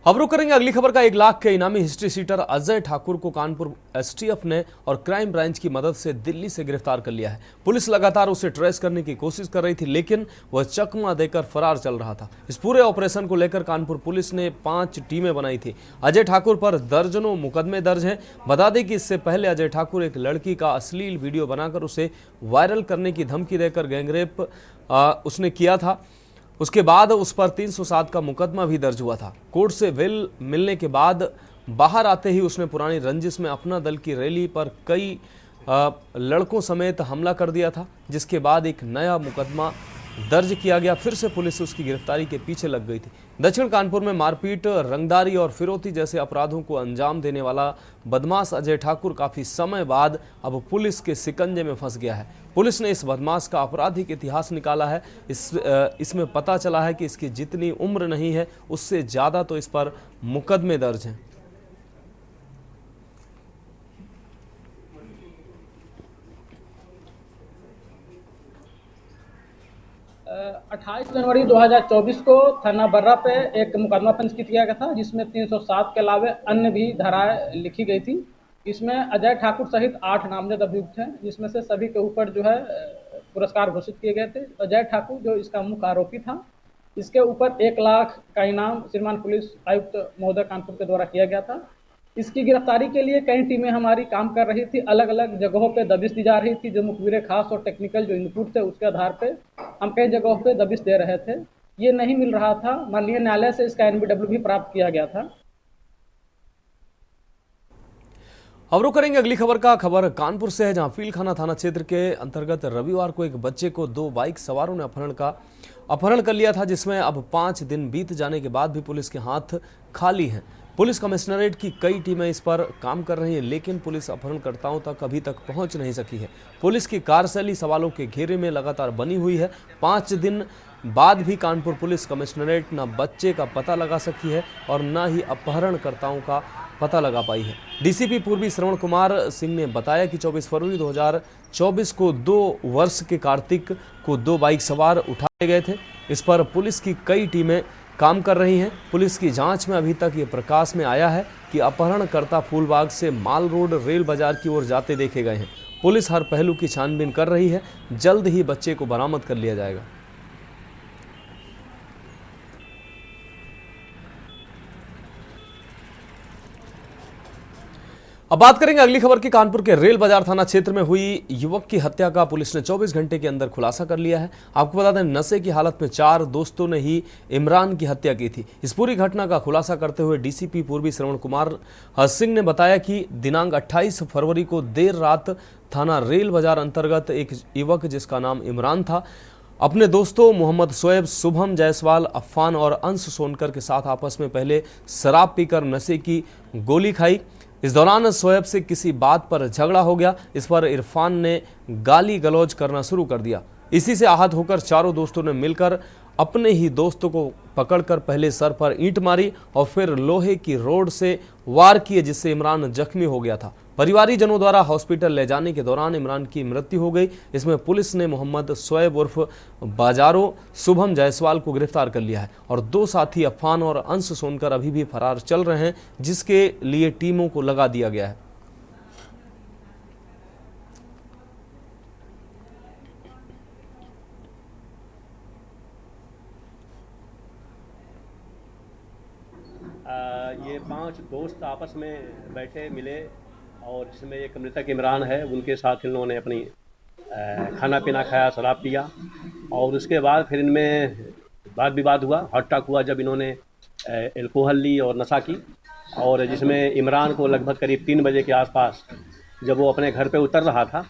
अब रुक करेंगे अगली खबर का। 1 लाख के इनामी हिस्ट्री सीटर अजय ठाकुर को कानपुर एसटीएफ ने और क्राइम ब्रांच की मदद से दिल्ली से गिरफ्तार कर लिया है। पुलिस लगातार उसे ट्रेस करने की कोशिश कर रही थी, लेकिन वह चकमा देकर फरार चल रहा था। इस पूरे ऑपरेशन को लेकर कानपुर पुलिस ने 5 टीमें बनाई थी। अजय ठाकुर पर दर्जनों मुकदमे दर्ज हैं। बता दें कि इससे पहले अजय ठाकुर एक लड़की का अश्लील वीडियो बनाकर उसे वायरल करने की धमकी देकर गैंगरेप उसने किया था। उसके बाद उस पर 307 का मुकदमा भी दर्ज हुआ था। कोर्ट से बेल मिलने के बाद बाहर आते ही उसने पुरानी रंजिश में अपना दल की रैली पर कई लड़कों समेत हमला कर दिया था, जिसके बाद एक नया मुकदमा दर्ज किया गया। फिर से पुलिस उसकी गिरफ्तारी के पीछे लग गई थी। दक्षिण कानपुर में मारपीट, रंगदारी और फिरौती जैसे अपराधों को अंजाम देने वाला बदमाश अजय ठाकुर काफी समय बाद अब पुलिस के शिकंजे में फंस गया है। पुलिस ने इस बदमाश का आपराधिक इतिहास निकाला है। इसमें पता चला है कि इसकी जितनी उम्र नहीं है उससे ज्यादा तो इस पर मुकदमे दर्ज हैं। 28 जनवरी 2024 को थाना बर्रा पे एक मुकदमा पंजीकृत किया गया था, जिसमें 307 के अलावे अन्य भी धाराएं लिखी गई थी। इसमें अजय ठाकुर सहित 8 नामजद अभियुक्त हैं, जिसमें से सभी के ऊपर जो है पुरस्कार घोषित किए गए थे। अजय ठाकुर जो इसका मुख्य आरोपी था, इसके ऊपर 1 लाख का इनाम श्रीमान पुलिस आयुक्त महोदय कानपुर के द्वारा किया गया था। इसकी गिरफ्तारी के लिए कई टीमें हमारी काम कर रही थी, अलग अलग जगहों पे दबिश दी जा रही थी। जो मुखबिर खास और टेक्निकल जो इनपुट थे उसके आधार पे हम कई जगहों पे दबिश दे रहे थे। ये नहीं मिल रहा था, माननीय न्यायालय से इसका NBW भी प्राप्त किया गया था। अब रुक करेंगे अगली खबर का। खबर कानपुर से है, जहां फीलखाना थाना क्षेत्र के अंतर्गत रविवार को एक बच्चे को 2 बाइक सवारों ने अपहरण कर लिया था, जिसमें अब 5 दिन बीत जाने के बाद भी पुलिस के हाथ खाली हैं। पुलिस कमिश्नरेट की कई टीमें इस पर काम कर रही हैं, लेकिन पुलिस अपहरणकर्ताओं तक अभी तक पहुंच नहीं सकी है। पुलिस की कार्यशैली सवालों के घेरे में लगातार बनी हुई है। 5 दिन बाद भी कानपुर पुलिस कमिश्नरेट न बच्चे का पता लगा सकी है और न ही अपहरणकर्ताओं का पता लगा पाई है। डीसीपी पूर्वी श्रवण कुमार सिंह ने बताया कि 24 फरवरी 2024 को 2 वर्ष के कार्तिक को 2 बाइक सवार उठाए गए थे। इस पर पुलिस की कई टीमें काम कर रही हैं। पुलिस की जांच में अभी तक ये प्रकाश में आया है कि अपहरणकर्ता फूलबाग से माल रोड रेल बाजार की ओर जाते देखे गए हैं। पुलिस हर पहलू की छानबीन कर रही है। जल्द ही बच्चे को बरामद कर लिया जाएगा। अब बात करेंगे अगली खबर की। कानपुर के रेल बाजार थाना क्षेत्र में हुई युवक की हत्या का पुलिस ने 24 घंटे के अंदर खुलासा कर लिया है। आपको बता दें, नशे की हालत में 4 दोस्तों ने ही इमरान की हत्या की थी। इस पूरी घटना का खुलासा करते हुए डीसीपी पूर्वी श्रवण कुमार सिंह ने बताया कि दिनांक 28 फरवरी को देर रात थाना रेल बाजार अंतर्गत एक युवक जिसका नाम इमरान था, अपने दोस्तों मोहम्मद शोएब, शुभम जायसवाल, अफान और अंश सोनकर के साथ आपस में पहले शराब पीकर नशे की गोली खाई। इस दौरान शोएब से किसी बात पर झगड़ा हो गया। इस पर इरफान ने गाली गलौज करना शुरू कर दिया। इसी से आहत होकर चारों दोस्तों ने मिलकर अपने ही दोस्तों को पकड़कर पहले सर पर ईंट मारी और फिर लोहे की रोड से वार किए, जिससे इमरान जख्मी हो गया था। परिवारीजनों द्वारा हॉस्पिटल ले जाने के दौरान इमरान की मृत्यु हो गई। इसमें पुलिस ने मोहम्मद शोएब उर्फ बाजारो, शुभम जायसवाल को गिरफ्तार कर लिया है और 2 साथी अफान और अंश सोनकर अभी भी फरार चल रहे हैं, जिसके लिए टीमों को लगा दिया गया है। ये 5 दोस्त आपस में बैठे मिले और जिसमें एक मृतक इमरान है, उनके साथ इन लोगों ने अपनी खाना पीना खाया, शराब पिया और उसके बाद फिर इनमें वाद विवाद हुआ, हटटाक हुआ जब इन्होंने एल्कोहल ली और नशा की। और जिसमें इमरान को लगभग करीब 3 बजे के आसपास जब वो अपने घर पे उतर रहा था,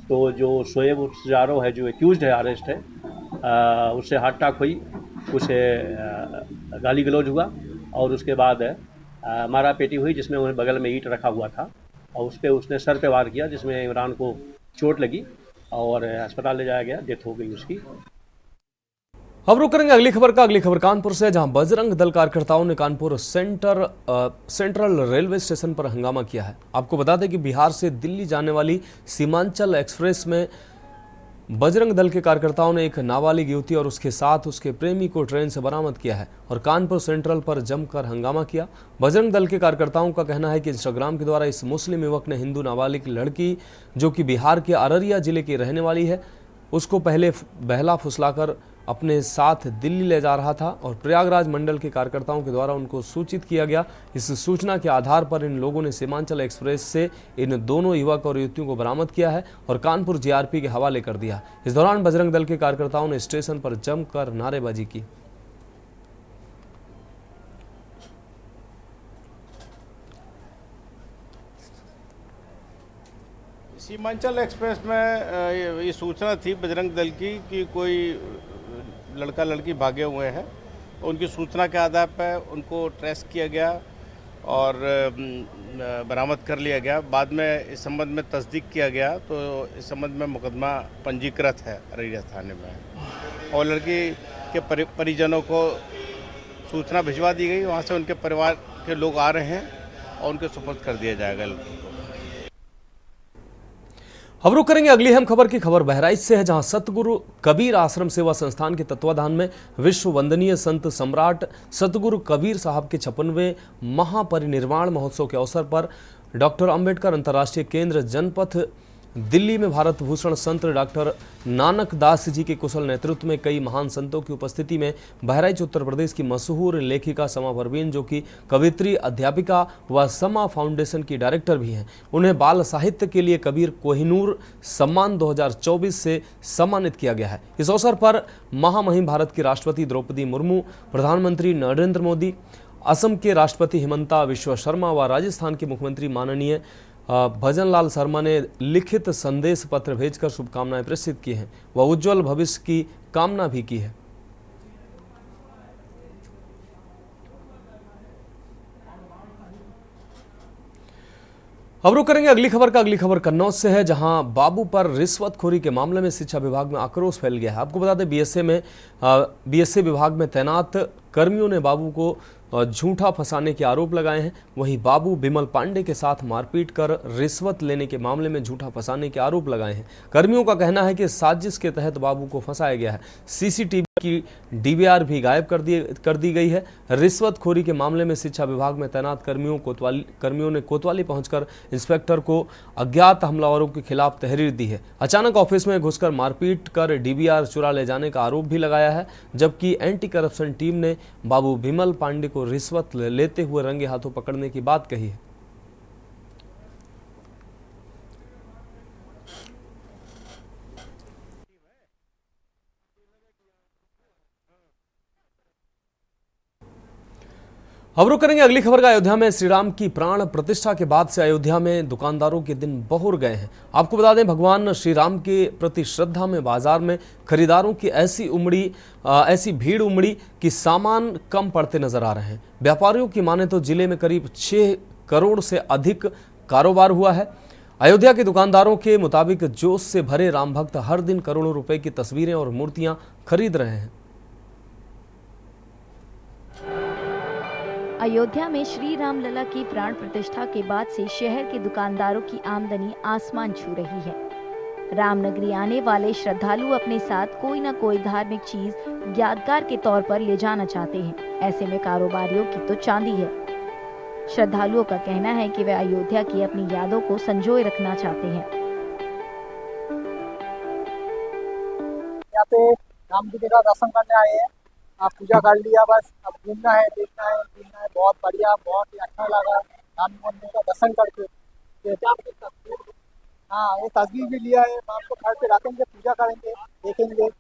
तो जो शोएब जारो है, जो एक्यूज्ड है, अरेस्ट है, उससे हटटाक हुई, उसे गाली गलौज हुआ और उसके बाद मारा पेटी हुई, जिसमें उन्हें बगल में ईंट रखा हुआ था और उस पर उसने सर पे वार किया, जिसमें इमरान को चोट लगी और अस्पताल ले जाया गया, डेथ हो गई उसकी। अब रुक करेंगे अगली खबर का। अगली खबर कानपुर से, जहां बजरंग दल कार्यकर्ताओं ने कानपुर सेंट्रल रेलवे स्टेशन पर हंगामा किया है। आपको बता दें कि बिहार से दिल्ली जाने वाली सीमांचल एक्सप्रेस में बजरंग दल के कार्यकर्ताओं ने एक नाबालिग युवती और उसके साथ उसके प्रेमी को ट्रेन से बरामद किया है और कानपुर सेंट्रल पर जमकर हंगामा किया। बजरंग दल के कार्यकर्ताओं का कहना है कि इंस्टाग्राम के द्वारा इस मुस्लिम युवक ने हिंदू नाबालिग लड़की, जो कि बिहार के अररिया जिले की रहने वाली है, उसको पहले बहला फुसलाकर अपने साथ दिल्ली ले जा रहा था और प्रयागराज मंडल के कार्यकर्ताओं के द्वारा उनको सूचित किया गया। इस सूचना के आधार पर इन लोगों ने सीमांचल एक्सप्रेस से इन दोनों युवक और युवतियों को बरामद किया है और कानपुर जीआरपी के हवाले कर दिया। इस दौरान बजरंग दल के कार्यकर्ताओं ने स्टेशन पर जमकर नारेबाजी की। सीमांचल एक्सप्रेस में ये सूचना थी बजरंग दल की कि कोई लड़का लड़की भागे हुए हैं। उनकी सूचना के आधार पर उनको ट्रेस किया गया और बरामद कर लिया गया। बाद में इस संबंध में तस्दीक किया गया तो इस संबंध में मुकदमा पंजीकृत है अररिया थाने में और लड़की के परिजनों को सूचना भिजवा दी गई। वहाँ से उनके परिवार के लोग आ रहे हैं और उनके सुपुर्द कर दिया जाएगा लड़की को। अब रुक करेंगे अगली अहम खबर की। खबर बहराइच से है, जहां सतगुरु कबीर आश्रम सेवा संस्थान के तत्वाधान में विश्व वंदनीय संत सम्राट सतगुरु कबीर साहब के 56वें महापरिनिर्वाण महोत्सव के अवसर पर डॉक्टर अंबेडकर अंतर्राष्ट्रीय केंद्र जनपथ दिल्ली में भारत भूषण संत डॉक्टर नानक दास जी के कुशल नेतृत्व में कई महान संतों की उपस्थिति में बहराइच उत्तर प्रदेश की मशहूर लेखिका समा परवीन, जो कि कवित्री, अध्यापिका व समा फाउंडेशन की डायरेक्टर भी हैं, उन्हें बाल साहित्य के लिए कबीर कोहिनूर सम्मान 2024 से सम्मानित किया गया है। इस अवसर पर महामहिम भारत की राष्ट्रपति द्रौपदी मुर्मू, प्रधानमंत्री नरेंद्र मोदी, असम के राष्ट्रपति हिमंता बिस्वा शर्मा व राजस्थान के मुख्यमंत्री माननीय भजनलाल शर्मा ने लिखित संदेश पत्र भेजकर शुभकामनाएं प्रेषित की हैं व उज्जवल भविष्य की कामना भी की है। अब रुक करेंगे अगली खबर का। अगली खबर कन्नौज से है, जहां बाबू पर रिश्वतखोरी के मामले में शिक्षा विभाग में आक्रोश फैल गया है। आपको बता दें, बीएसए विभाग में तैनात कर्मियों ने बाबू को झूठा फंसाने के आरोप लगाए हैं। वहीं बाबू बिमल पांडे के साथ मारपीट कर रिश्वत लेने के मामले में झूठा फंसाने के आरोप लगाए हैं। कर्मियों का कहना है कि साजिश के तहत बाबू को फंसाया गया है। सीसीटीवी की डीवीआर भी गायब कर दी गई है। रिश्वतखोरी के मामले में शिक्षा विभाग में तैनात कर्मियों ने कोतवाली पहुंचकर इंस्पेक्टर को अज्ञात हमलावरों के खिलाफ तहरीर दी है। अचानक ऑफिस में घुसकर मारपीट कर डीवीआर चुरा ले जाने का आरोप भी लगाया है, जबकि एंटी करप्शन टीम ने बाबू बिमल पांडे को रिश्वत लेते हुए रंगे हाथों पकड़ने की बात कही है। अब रुक करेंगे अगली खबर का। अयोध्या में श्री राम की प्राण प्रतिष्ठा के बाद से अयोध्या में दुकानदारों के दिन बहुर गए हैं। आपको बता दें, भगवान श्री राम के प्रति श्रद्धा में बाजार में खरीदारों की ऐसी भीड़ उमड़ी कि सामान कम पड़ते नजर आ रहे हैं। व्यापारियों की माने तो जिले में करीब 6 करोड़ से अधिक कारोबार हुआ है। अयोध्या के दुकानदारों के मुताबिक जोश से भरे राम भक्त हर दिन करोड़ों रुपए की तस्वीरें और मूर्तियां खरीद रहे हैं। अयोध्या में श्री राम लला की प्राण प्रतिष्ठा के बाद से शहर के दुकानदारों की आमदनी आसमान छू रही है। रामनगरी आने वाले श्रद्धालु अपने साथ कोई न कोई धार्मिक चीज यादगार के तौर पर ले जाना चाहते हैं। ऐसे में कारोबारियों की तो चांदी है। श्रद्धालुओं का कहना है कि वे अयोध्या की अपनी यादों को संजोए रखना चाहते हैं। यहाँ पे राम जी का दर्शन करने आए हैं। आप पूजा कर लिया, बस अब घूमना है, देखना है, घूमना है। बहुत बढ़िया, बहुत ही अच्छा लगा राम मंदिर का दर्शन करके। हाँ, ये तस्वीर भी लिया है। आपको घर पे रखेंगे, पूजा करेंगे, देखेंगे।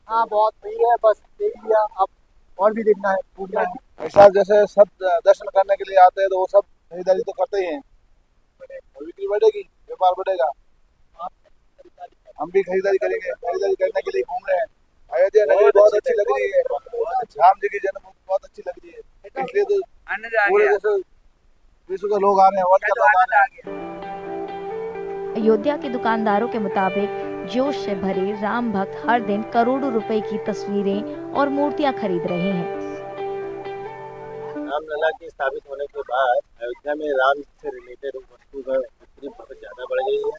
हाँ, बहुत भीड़ है, बस देख लिया। अब और भी देखना है, घूमना है। ऐसा जैसे सब दर्शन करने के लिए आते हैं तो वो सब खरीदारी तो करते ही हैं। बिक्री बढ़ेगी, व्यापार बढ़ेगा, हम भी खरीदारी करेंगे। खरीदारी करने के लिए घूम रहे हैं। अयोध्या नगरी बहुत अच्छी लग रही है। राम जी की जन्मभूमि बहुत अच्छी लग रही है, इसलिए तो पूरे जैसे विश्व के लोग आ रहे हैं, वर्ल्ड के लोग आ रहे हैं। अयोध्या के दुकानदारों के मुताबिक जोश से भरे राम भक्त हर दिन करोड़ों रुपए की तस्वीरें और मूर्तियां खरीद रहे हैं। रामलला की स्थापित होने के बाद अयोध्या में राम से रिलेटेड वस्तु का बिक्री बहुत ज्यादा बढ़ गई है।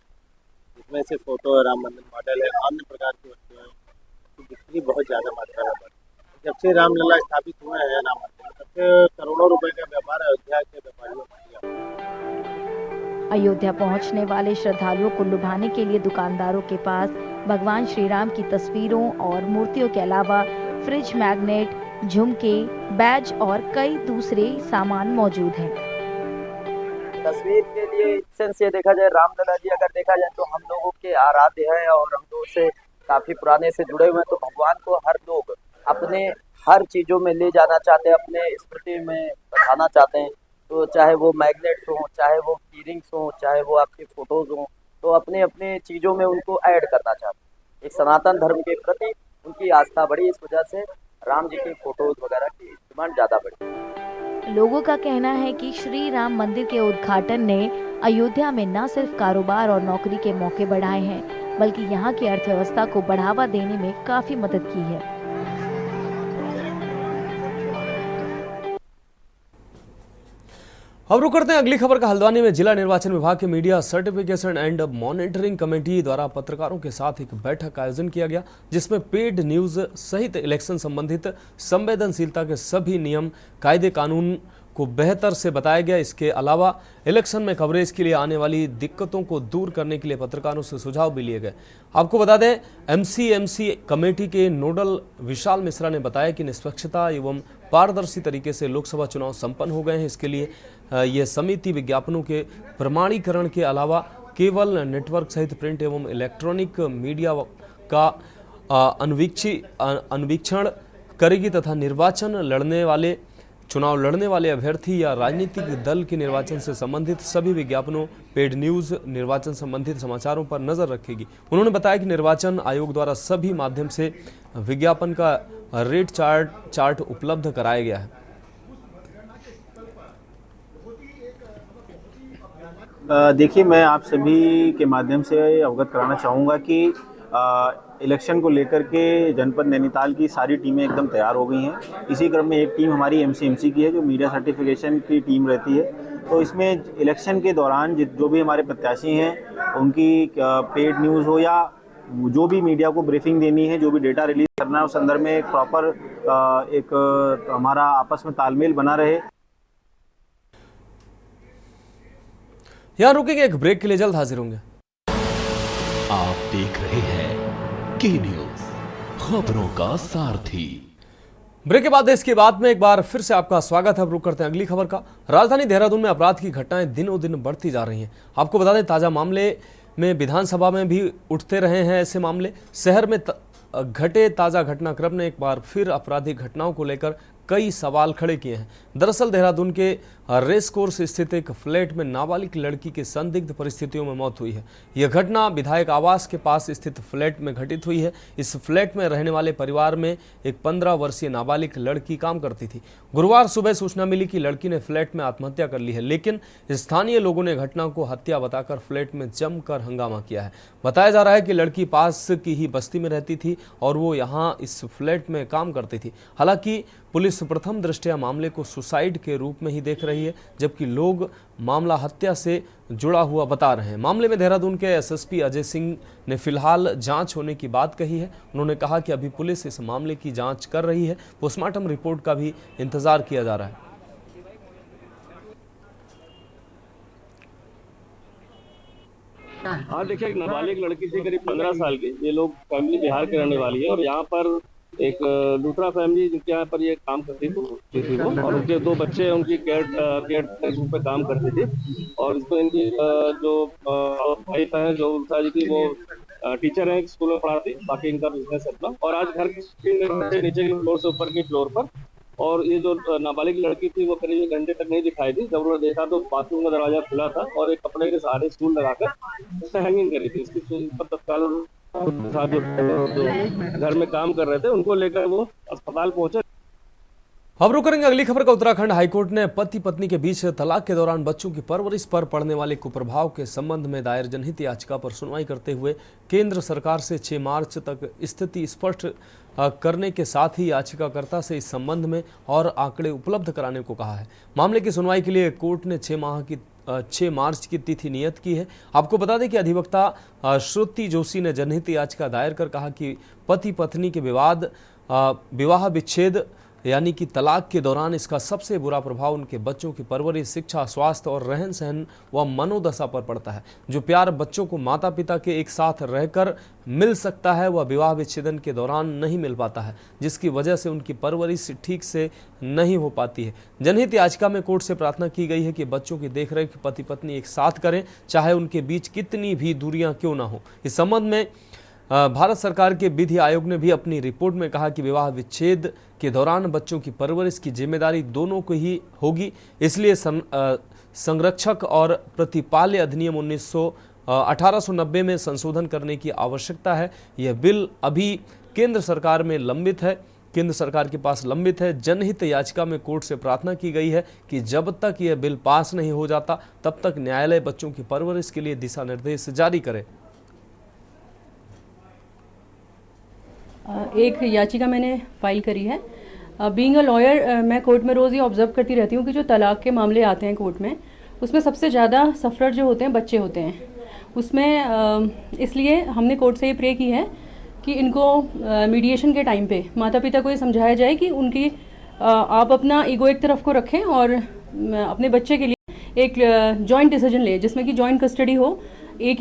इसमें से फोटो, राम मंदिर मॉडल है, अन्य प्रकार की वस्तुएं की बिक्री बहुत ज्यादा मात्रा में बढ़ी। जब से रामलला स्थापित हुए हैं राम मंदिर में, तब से करोड़ों रुपए का व्यापार अयोध्या के व्यापारियों ने किया। अयोध्या पहुंचने वाले श्रद्धालुओं को लुभाने के लिए दुकानदारों के पास भगवान श्री राम की तस्वीरों और मूर्तियों के अलावा फ्रिज, मैग्नेट, झुमके, बैज और कई दूसरे सामान मौजूद हैं। तस्वीर के लिए सेंस ये देखा जाए, रामलला जी अगर देखा जाए तो हम लोगों के आराध्य है और हम लोग से काफी पुराने से जुड़े हुए हैं। तो भगवान को हर लोग अपने हर चीजों में ले जाना चाहते हैं, अपने स्मृति में बसाना चाहते हैं। तो चाहे वो मैग्नेट्स हो, चाहे वो कीरिंग्स हो, चाहे वो आपके फोटोज हो, तो अपने अपने चीजों में उनको ऐड करना चाहते हैं। एक सनातन धर्म के प्रति उनकी आस्था बढ़ी, इस वजह से राम जी की फोटोज वगैरह की डिमांड ज़्यादा बढ़ी। लोगों का कहना है कि श्री राम मंदिर के उद्घाटन ने अयोध्या में न सिर्फ कारोबार और नौकरी के मौके बढ़ाए हैं, बल्कि यहाँ की अर्थव्यवस्था को बढ़ावा देने में काफी मदद की है। अब रुक करते हैं अगली खबर का। हल्द्वानी में जिला निर्वाचन विभाग के media certification and monitoring committee द्वारा पत्रकारों के साथ एक बैठक का आयोजन किया गया, जिसमें पेड न्यूज सहित इलेक्शन संबंधित संवेदनशीलता के सभी नियम, कायदे कानून को बेहतर से बताया गया। इसके अलावा इलेक्शन में कवरेज के लिए आने वाली दिक्कतों को दूर करने के लिए पत्रकारों से सुझाव भी लिए गए। आपको बता दें, एमसीएमसी कमेटी के नोडल विशाल मिश्रा ने बताया कि निष्पक्षता एवं पारदर्शी तरीके से लोकसभा चुनाव संपन्न हो गए हैं। इसके लिए यह समिति विज्ञापनों के प्रमाणीकरण के अलावा केवल नेटवर्क सहित प्रिंट एवं इलेक्ट्रॉनिक मीडिया का अन्वीक्षण करेगी तथा चुनाव लड़ने वाले अभ्यर्थी या राजनीतिक दल के निर्वाचन से संबंधित सभी विज्ञापनों, पेड न्यूज, निर्वाचन संबंधित समाचारों पर नजर रखेगी। उन्होंने बताया कि निर्वाचन आयोग द्वारा सभी माध्यम से विज्ञापन का रेट चार्ट उपलब्ध कराया गया है। देखिए, मैं आप सभी के माध्यम से अवगत कराना चाहूँगा कि इलेक्शन को लेकर के जनपद नैनीताल की सारी टीमें एकदम तैयार हो गई हैं। इसी क्रम में एक टीम हमारी एमसीएमसी की है, जो मीडिया सर्टिफिकेशन की टीम रहती है। तो इसमें इलेक्शन के दौरान जो भी हमारे प्रत्याशी हैं, उनकी पेड न्यूज़ हो या जो भी मीडिया को ब्रीफिंग देनी है, जो भी डेटा रिलीज करना है, उस संदर्भ में एक प्रॉपर एक हमारा आपस में तालमेल बना रहे। यहाँ रुकेंगे एक ब्रेक के लिए, जल्द हाजिर होंगे। आप देख रहे हैं के न्यूज, खबरों का सारथी। ब्रेक के बाद देश की बात में एक बार फिर से आपका स्वागत है। अब रुक करते हैं अगली खबर का। राजधानी देहरादून में अपराध की घटनाएं दिनों दिन बढ़ती जा रही हैं। आपको बता दें, ताजा मामले में विधानसभा में भी उठते रहे हैं ऐसे मामले। शहर में घटे ताजा घटनाक्रम ने एक बार फिर आपराधिक घटनाओं को लेकर कई सवाल खड़े किए हैं। दरअसल देहरादून के रेस कोर्स स्थित एक फ्लैट में नाबालिग लड़की की संदिग्ध परिस्थितियों में मौत हुई है। यह घटना विधायक आवास के पास स्थित फ्लैट में घटित हुई है। इस फ्लैट में रहने वाले परिवार में एक 15 वर्षीय नाबालिग लड़की काम करती थी। गुरुवार सुबह सूचना मिली कि लड़की ने फ्लैट में आत्महत्या कर ली है, लेकिन स्थानीय लोगों ने घटना को हत्या बताकर फ्लैट में जमकर हंगामा किया है। बताया जा रहा है कि लड़की पास की ही बस्ती में रहती थी और वो यहाँ इस फ्लैट में काम करती थी। हालांकि पुलिस प्रथम दृष्टया मामले को सुसाइड के रूप में ही देख रही है, जबकि लोग मामला हत्या से जुड़ा हुआ बता रहे हैं। मामले में देहरादून के एसएसपी अजय सिंह ने फिलहाल जांच होने की बात कही है। उन्होंने कहा कि अभी पुलिस इस मामले की जांच कर रही है। पोस्टमार्टम रिपोर्ट का भी इंतजार किया जा रहा है। हाँ, देखिए, एक नाबालिग लड़की थी करीब 15 साल की। ये लोग फैमिली बिहार के रहने वाली है और यहाँ पर एक दूसरा फैमिली जिनके यहाँ पर ये काम करती थी वो, और उनके 2 बच्चे उनकी केयर पे काम करती थी। और इसमें इनकी जो वाइफ है, जो उषा जी की, वो टीचर है, स्कूल में पढ़ाती, बाकी इनका बिजनेस है अपना। और आज घर की नीचे के फ्लोर से ऊपर की फ्लोर पर, और ये जो नाबालिग लड़की थी वो करीब 1 घंटे तक नहीं दिखाई दी। जब उन्होंने देखा तो बाथरूम का दरवाजा खुला था और एक कपड़े के सहारे स्टूल लगाकर उसने हैंगिंग करी थी। इसकी तत्काल जो घर में काम कर रहे थे उनको लेकर वो अस्पताल पहुंचे। अब रुक करेंगे अगली खबर का। उत्तराखंड हाईकोर्ट ने पति पत्नी के बीच तलाक के दौरान बच्चों की परवरिश पर पड़ने वाले कुप्रभाव के संबंध में दायर जनहित याचिका पर सुनवाई करते हुए केंद्र सरकार से 6 मार्च तक स्थिति स्पष्ट करने के साथ ही याचिकाकर्ता से इस संबंध में और आंकड़े उपलब्ध कराने को कहा है। मामले की सुनवाई के लिए कोर्ट ने 6 मार्च की तिथि नियत की है। आपको बता दें कि अधिवक्ता श्रुति जोशी ने जनहित याचिका दायर कर कहा कि पति पत्नी के विवाह विच्छेद यानी कि तलाक के दौरान इसका सबसे बुरा प्रभाव उनके बच्चों की परवरिश, शिक्षा, स्वास्थ्य और रहन सहन व मनोदशा पर पड़ता है। जो प्यार बच्चों को माता पिता के एक साथ रहकर मिल सकता है वह विवाह विच्छेदन के दौरान नहीं मिल पाता है, जिसकी वजह से उनकी परवरिश ठीक से नहीं हो पाती है। जनहित याचिका में कोर्ट से प्रार्थना की गई है कि बच्चों की देखरेख पति पत्नी एक साथ करें, चाहे उनके बीच कितनी भी दूरियां क्यों ना हो। इस संबंध में भारत सरकार के विधि आयोग ने भी अपनी रिपोर्ट में कहा कि विवाह विच्छेद के दौरान बच्चों की परवरिश की जिम्मेदारी दोनों को ही होगी। इसलिए संरक्षक और प्रतिपाल्य अधिनियम 1890 में संशोधन करने की आवश्यकता है। यह बिल अभी केंद्र सरकार में लंबित है। केंद्र सरकार के पास लंबित है। जनहित याचिका में कोर्ट से प्रार्थना की गई है कि जब तक यह बिल पास नहीं हो जाता तब तक न्यायालय बच्चों की परवरिश के लिए दिशा निर्देश जारी करे। एक याचिका मैंने फाइल करी है। बीइंग अ लॉयर मैं कोर्ट में रोज़ ये ऑब्जर्व करती रहती हूँ कि जो तलाक के मामले आते हैं कोर्ट में, उसमें सबसे ज़्यादा सफ़रर जो होते हैं बच्चे होते हैं। उसमें इसलिए हमने कोर्ट से ये प्रे की है कि इनको मीडिएशन के टाइम पे माता पिता को ये समझाया जाए कि उनकी आप अपना ईगो एक तरफ को रखें और अपने बच्चे के लिए एक जॉइंट डिसीजन ले, जिसमें कि जॉइंट कस्टडी हो। एक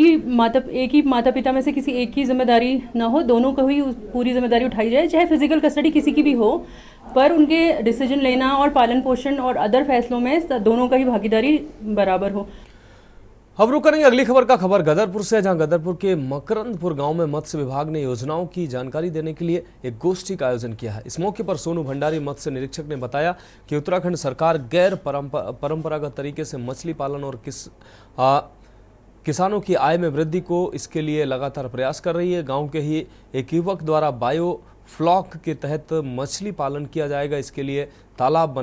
ही माता पिता में से किसी एक की जिम्मेदारी ना हो, दोनों को ही पूरी जिम्मेदारी उठाई जाए, चाहे फिजिकल कस्टडी किसी की भी हो, पर उनके डिसीजन लेना और पालन पोषण और अदर फैसलों में दोनों का ही भागीदारी बराबर हो। अब रुक करेंगे अगली खबर का। खबर गदरपुर से, जहां गदरपुर के मकरंदपुर गांव में मत्स्य विभाग ने योजनाओं की जानकारी देने के लिए एक गोष्ठी का आयोजन किया है। इस मौके पर सोनू भंडारी मत्स्य निरीक्षक ने बताया कि उत्तराखंड सरकार गैर परंपरागत तरीके से मछली पालन और किसानों की आय में वृद्धि को इसके लिए लगातार प्रयास कर रही है। गांव के ही एक युवक द्वारा बायो फ्लॉक के तहत मछली पालन किया जाएगा। इसके लिए तालाब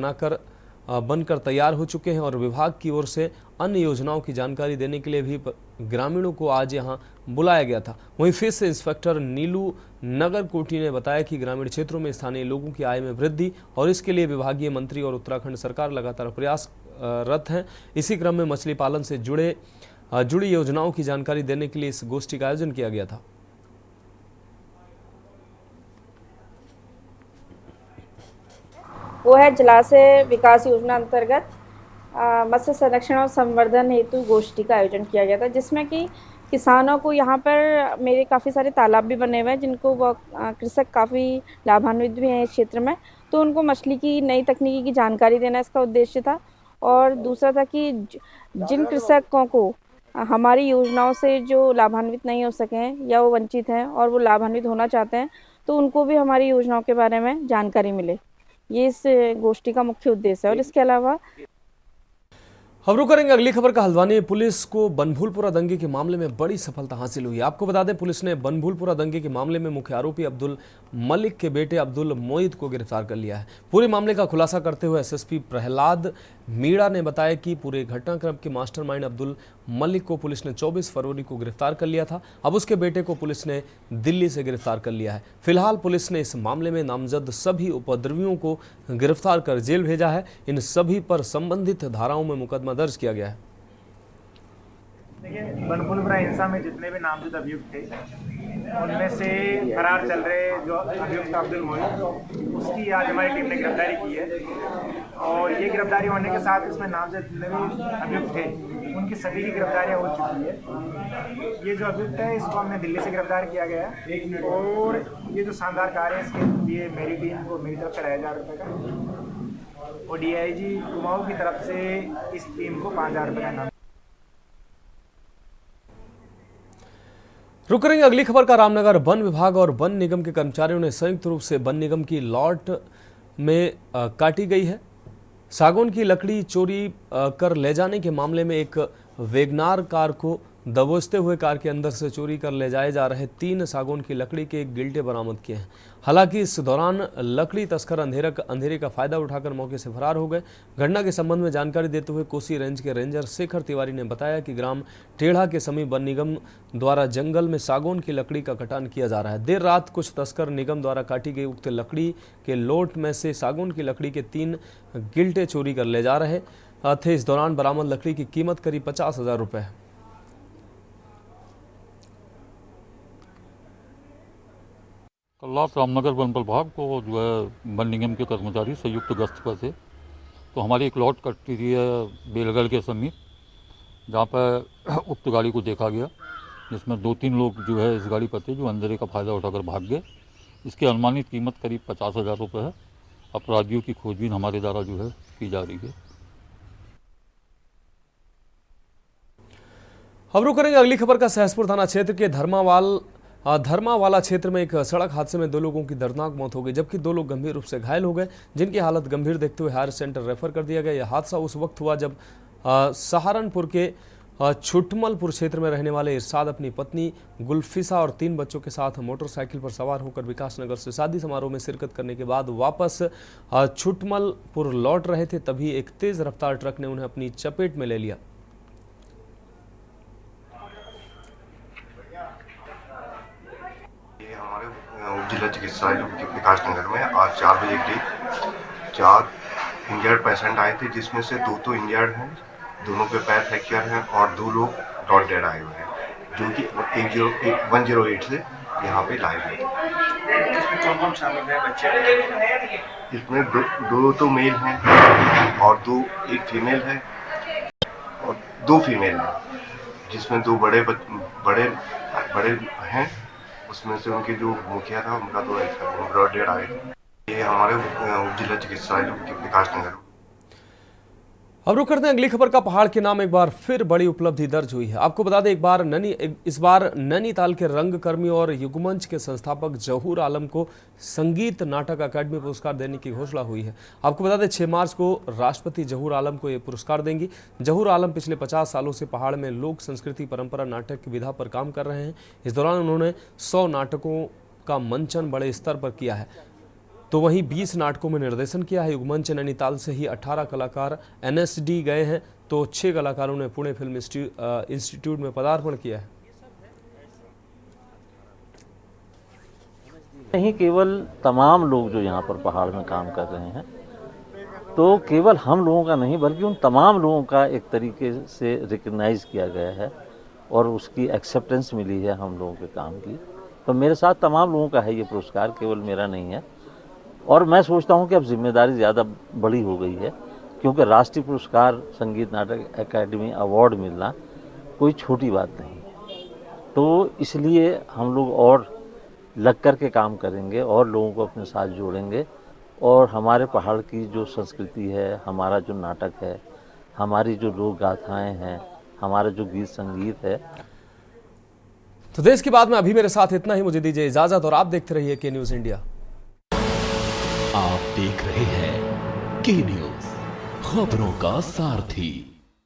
बनकर तैयार हो चुके हैं और विभाग की ओर से अन्य योजनाओं की जानकारी देने के लिए भी ग्रामीणों को आज यहां बुलाया गया था। वहीं फिश इंस्पेक्टर नीलू नगर कोटी ने बताया कि ग्रामीण क्षेत्रों में स्थानीय लोगों की आय में वृद्धि और इसके लिए विभागीय मंत्री और उत्तराखंड सरकार लगातार प्रयासरत हैं। इसी क्रम में मछली पालन से जुड़ी योजनाओं की जानकारी देने के लिए इस गोष्ठी का आयोजन किया गया था। वो है जलाशय विकास योजना अंतर्गत मत्स्य संरक्षण और संवर्धन हेतु गोष्ठी का आयोजन किया गया था, जिसमें कि किसानों को यहाँ पर मेरे काफ़ी सारे तालाब भी बने हुए हैं जिनको वो कृषक काफ़ी लाभान्वित भी हैं इस क्षेत्र में, तो उनको मछली की नई तकनीकी की जानकारी देना इसका उद्देश्य था। और दूसरा था कि जिन कृषकों को हमारी योजनाओं से जो लाभान्वित नहीं हो सके हैं या वो वंचित हैं और वो लाभान्वित होना चाहते हैं, तो उनको भी हमारी योजनाओं के बारे में जानकारी मिले, ये इस गोष्ठी का मुख्य उद्देश्य है। और इसके अलावा खबरों करेंगे अगली खबर का। हल्द्वानी पुलिस को बनभूलपुरा दंगे के मामले में बड़ी सफलता हासिल हुई। आपको बता दें, पुलिस ने बनभूलपुरा दंगे के मामले में मुख्य आरोपी अब्दुल मलिक के बेटे अब्दुल मोईद को गिरफ्तार कर लिया है। पूरे मामले का खुलासा करते हुए एसएसपी प्रहलाद मीणा ने बताया कि पूरे घटनाक्रम के मास्टरमाइंड अब्दुल मलिक को पुलिस ने 24 फरवरी को गिरफ्तार कर लिया था। अब उसके बेटे को पुलिस ने दिल्ली से गिरफ्तार कर लिया है। फिलहाल पुलिस ने इस मामले में नामजद सभी उपद्रवियों को गिरफ्तार कर जेल भेजा है। इन सभी पर संबंधित धाराओं में मुकदमा दर्ज किया गया है। देखिए, बनभूलपुरा हिंसा में जितने भी नामजद अभियुक्त थे उनमें से फरार चल रहे जो अभियुक्त अब्दुल मोईद, उसकी आज हमारी टीम ने गिरफ्तारी की है। और ये गिरफ्तारी होने के साथ इसमें नामजद जितने भी अभियुक्त थे उनकी सभी की गिरफ्तारियाँ हो चुकी है। ये जो अभियुक्त है इसको हमने दिल्ली से गिरफ्तार किया गया है और ये जो शानदार कार्य है इसके लिए मेरी टीम को मेरी तरफ से 2,500 रुपये का और डीआईजी कुमाऊं की तरफ से इस टीम को 5,000 रुपये का नाम। रुक रही अगली खबर का। रामनगर वन विभाग और वन निगम के कर्मचारियों ने संयुक्त रूप से वन निगम की लॉट में काटी गई है सागौन की लकड़ी चोरी कर ले जाने के मामले में एक वेगनार कार को दबोचते हुए कार के अंदर से चोरी कर ले जाए जा रहे 3 सागौन की लकड़ी के गिल्टे बरामद किए हैं। हालांकि इस दौरान लकड़ी तस्कर अंधेरे का फायदा उठाकर मौके से फरार हो गए। घटना के संबंध में जानकारी देते हुए कोसी रेंज के रेंजर शेखर तिवारी ने बताया कि ग्राम टेढ़ा के समीप वन निगम द्वारा जंगल में सागौन की लकड़ी का कटान किया जा रहा है। देर रात कुछ तस्कर निगम द्वारा काटी गई उक्त लकड़ी के लोट में से सागौन की लकड़ी के 3 गिल्टे चोरी कर ले जा रहे थे। इस दौरान बरामद लकड़ी की कीमत करीब 50,000 रुपये है। कल रात रामनगर वन विभाग को जो है वन निगम के कर्मचारी संयुक्त गश्त पर थे, तो हमारी एक लॉट कटती रही है बेलगढ़ के समीप, जहाँ पर उक्त गाड़ी को देखा गया, जिसमें 2-3 लोग जो है इस गाड़ी पर थे जो अंधेरे का फ़ायदा उठाकर भाग गए। इसकी अनुमानित कीमत करीब 50,000 रुपये है। अपराधियों की खोजबीन हमारे द्वारा जो है की जा रही है। खबरों करेंगे अगली खबर का। सहसपुर थाना क्षेत्र के धर्मावाला क्षेत्र में एक सड़क हादसे में 2 लोगों की दर्दनाक मौत हो गई, जबकि 2 लोग गंभीर रूप से घायल हो गए, जिनकी हालत गंभीर देखते हुए हायर सेंटर रेफर कर दिया गया। यह हादसा उस वक्त हुआ जब सहारनपुर के छुटमलपुर क्षेत्र में रहने वाले इरशाद अपनी पत्नी गुलफिसा और 3 बच्चों के साथ मोटरसाइकिल पर सवार होकर विकासनगर से शादी समारोह में शिरकत करने के बाद वापस छुटमलपुर लौट रहे थे, तभी एक तेज रफ्तार ट्रक ने उन्हें अपनी चपेट में ले लिया। ये हमारे जिला चिकित्सालय विकासनगर में आज 4 बजे करीब 4 इंजर्ड पेशेंट आए थे, जिसमें से 2 तो इंजर्ड हैं, दोनों के पैर फ्रैक्चर हैं और 2 लोग डॉट डेड आए हुए हैं, जो कि 108 से यहाँ पे लाए हुए हैं। इसमें कौन-कौन शामिल है बच्चे? इसमें 2 तो मेल हैं और 1 फीमेल है और 2 फीमेल हैं, जिसमें 2 बड़े हैं, उसमें से उनके जो मुखिया था उनका तो डॉट डेड आए थे। ये हमारे जिला चिकित्सालय विकासनगर। अब रुक करते हैं अगली खबर का। पहाड़ के नाम एक बार फिर बड़ी उपलब्धि दर्ज हुई है। आपको बता दें इस बार नैनीताल के रंगकर्मी और युगमंच के संस्थापक जहूर आलम को संगीत नाटक अकादमी पुरस्कार देने की घोषणा हुई है। आपको बता दें 6 मार्च को राष्ट्रपति जहूर आलम को ये पुरस्कार देंगी। जहूर आलम पिछले 50 सालों से पहाड़ में लोक संस्कृति परंपरा नाटक की विधा पर काम कर रहे हैं। इस दौरान उन्होंने 100 नाटकों का मंचन बड़े स्तर पर किया है, तो वहीं 20 नाटकों में निर्देशन किया है। युगमंच नैनीताल से ही 18 कलाकार NSD गए हैं, तो 6 कलाकारों ने पुणे फिल्म इंस्टीट्यूट में पदार्पण किया है। नहीं केवल तमाम लोग जो यहाँ पर पहाड़ में काम कर रहे हैं, तो केवल हम लोगों का नहीं बल्कि उन तमाम लोगों का एक तरीके से रिकग्नाइज किया गया है और उसकी एक्सेप्टेंस मिली है हम लोगों के काम की। तो मेरे साथ तमाम लोगों का है ये पुरस्कार, केवल मेरा नहीं है। और मैं सोचता हूँ कि अब जिम्मेदारी ज़्यादा बड़ी हो गई है, क्योंकि राष्ट्रीय पुरस्कार संगीत नाटक अकादमी अवार्ड मिलना कोई छोटी बात नहीं है। तो इसलिए हम लोग और लग कर के काम करेंगे और लोगों को अपने साथ जोड़ेंगे और हमारे पहाड़ की जो संस्कृति है, हमारा जो नाटक है, हमारी जो लोक गाथाएँ हैं, हमारा जो गीत संगीत है। तो देश की बात में अभी मेरे साथ इतना ही। मुझे दीजिए इजाजत और आप देखते रहिए के न्यूज़ इंडिया। आप देख रहे हैं के न्यूज़, खबरों का सारथी।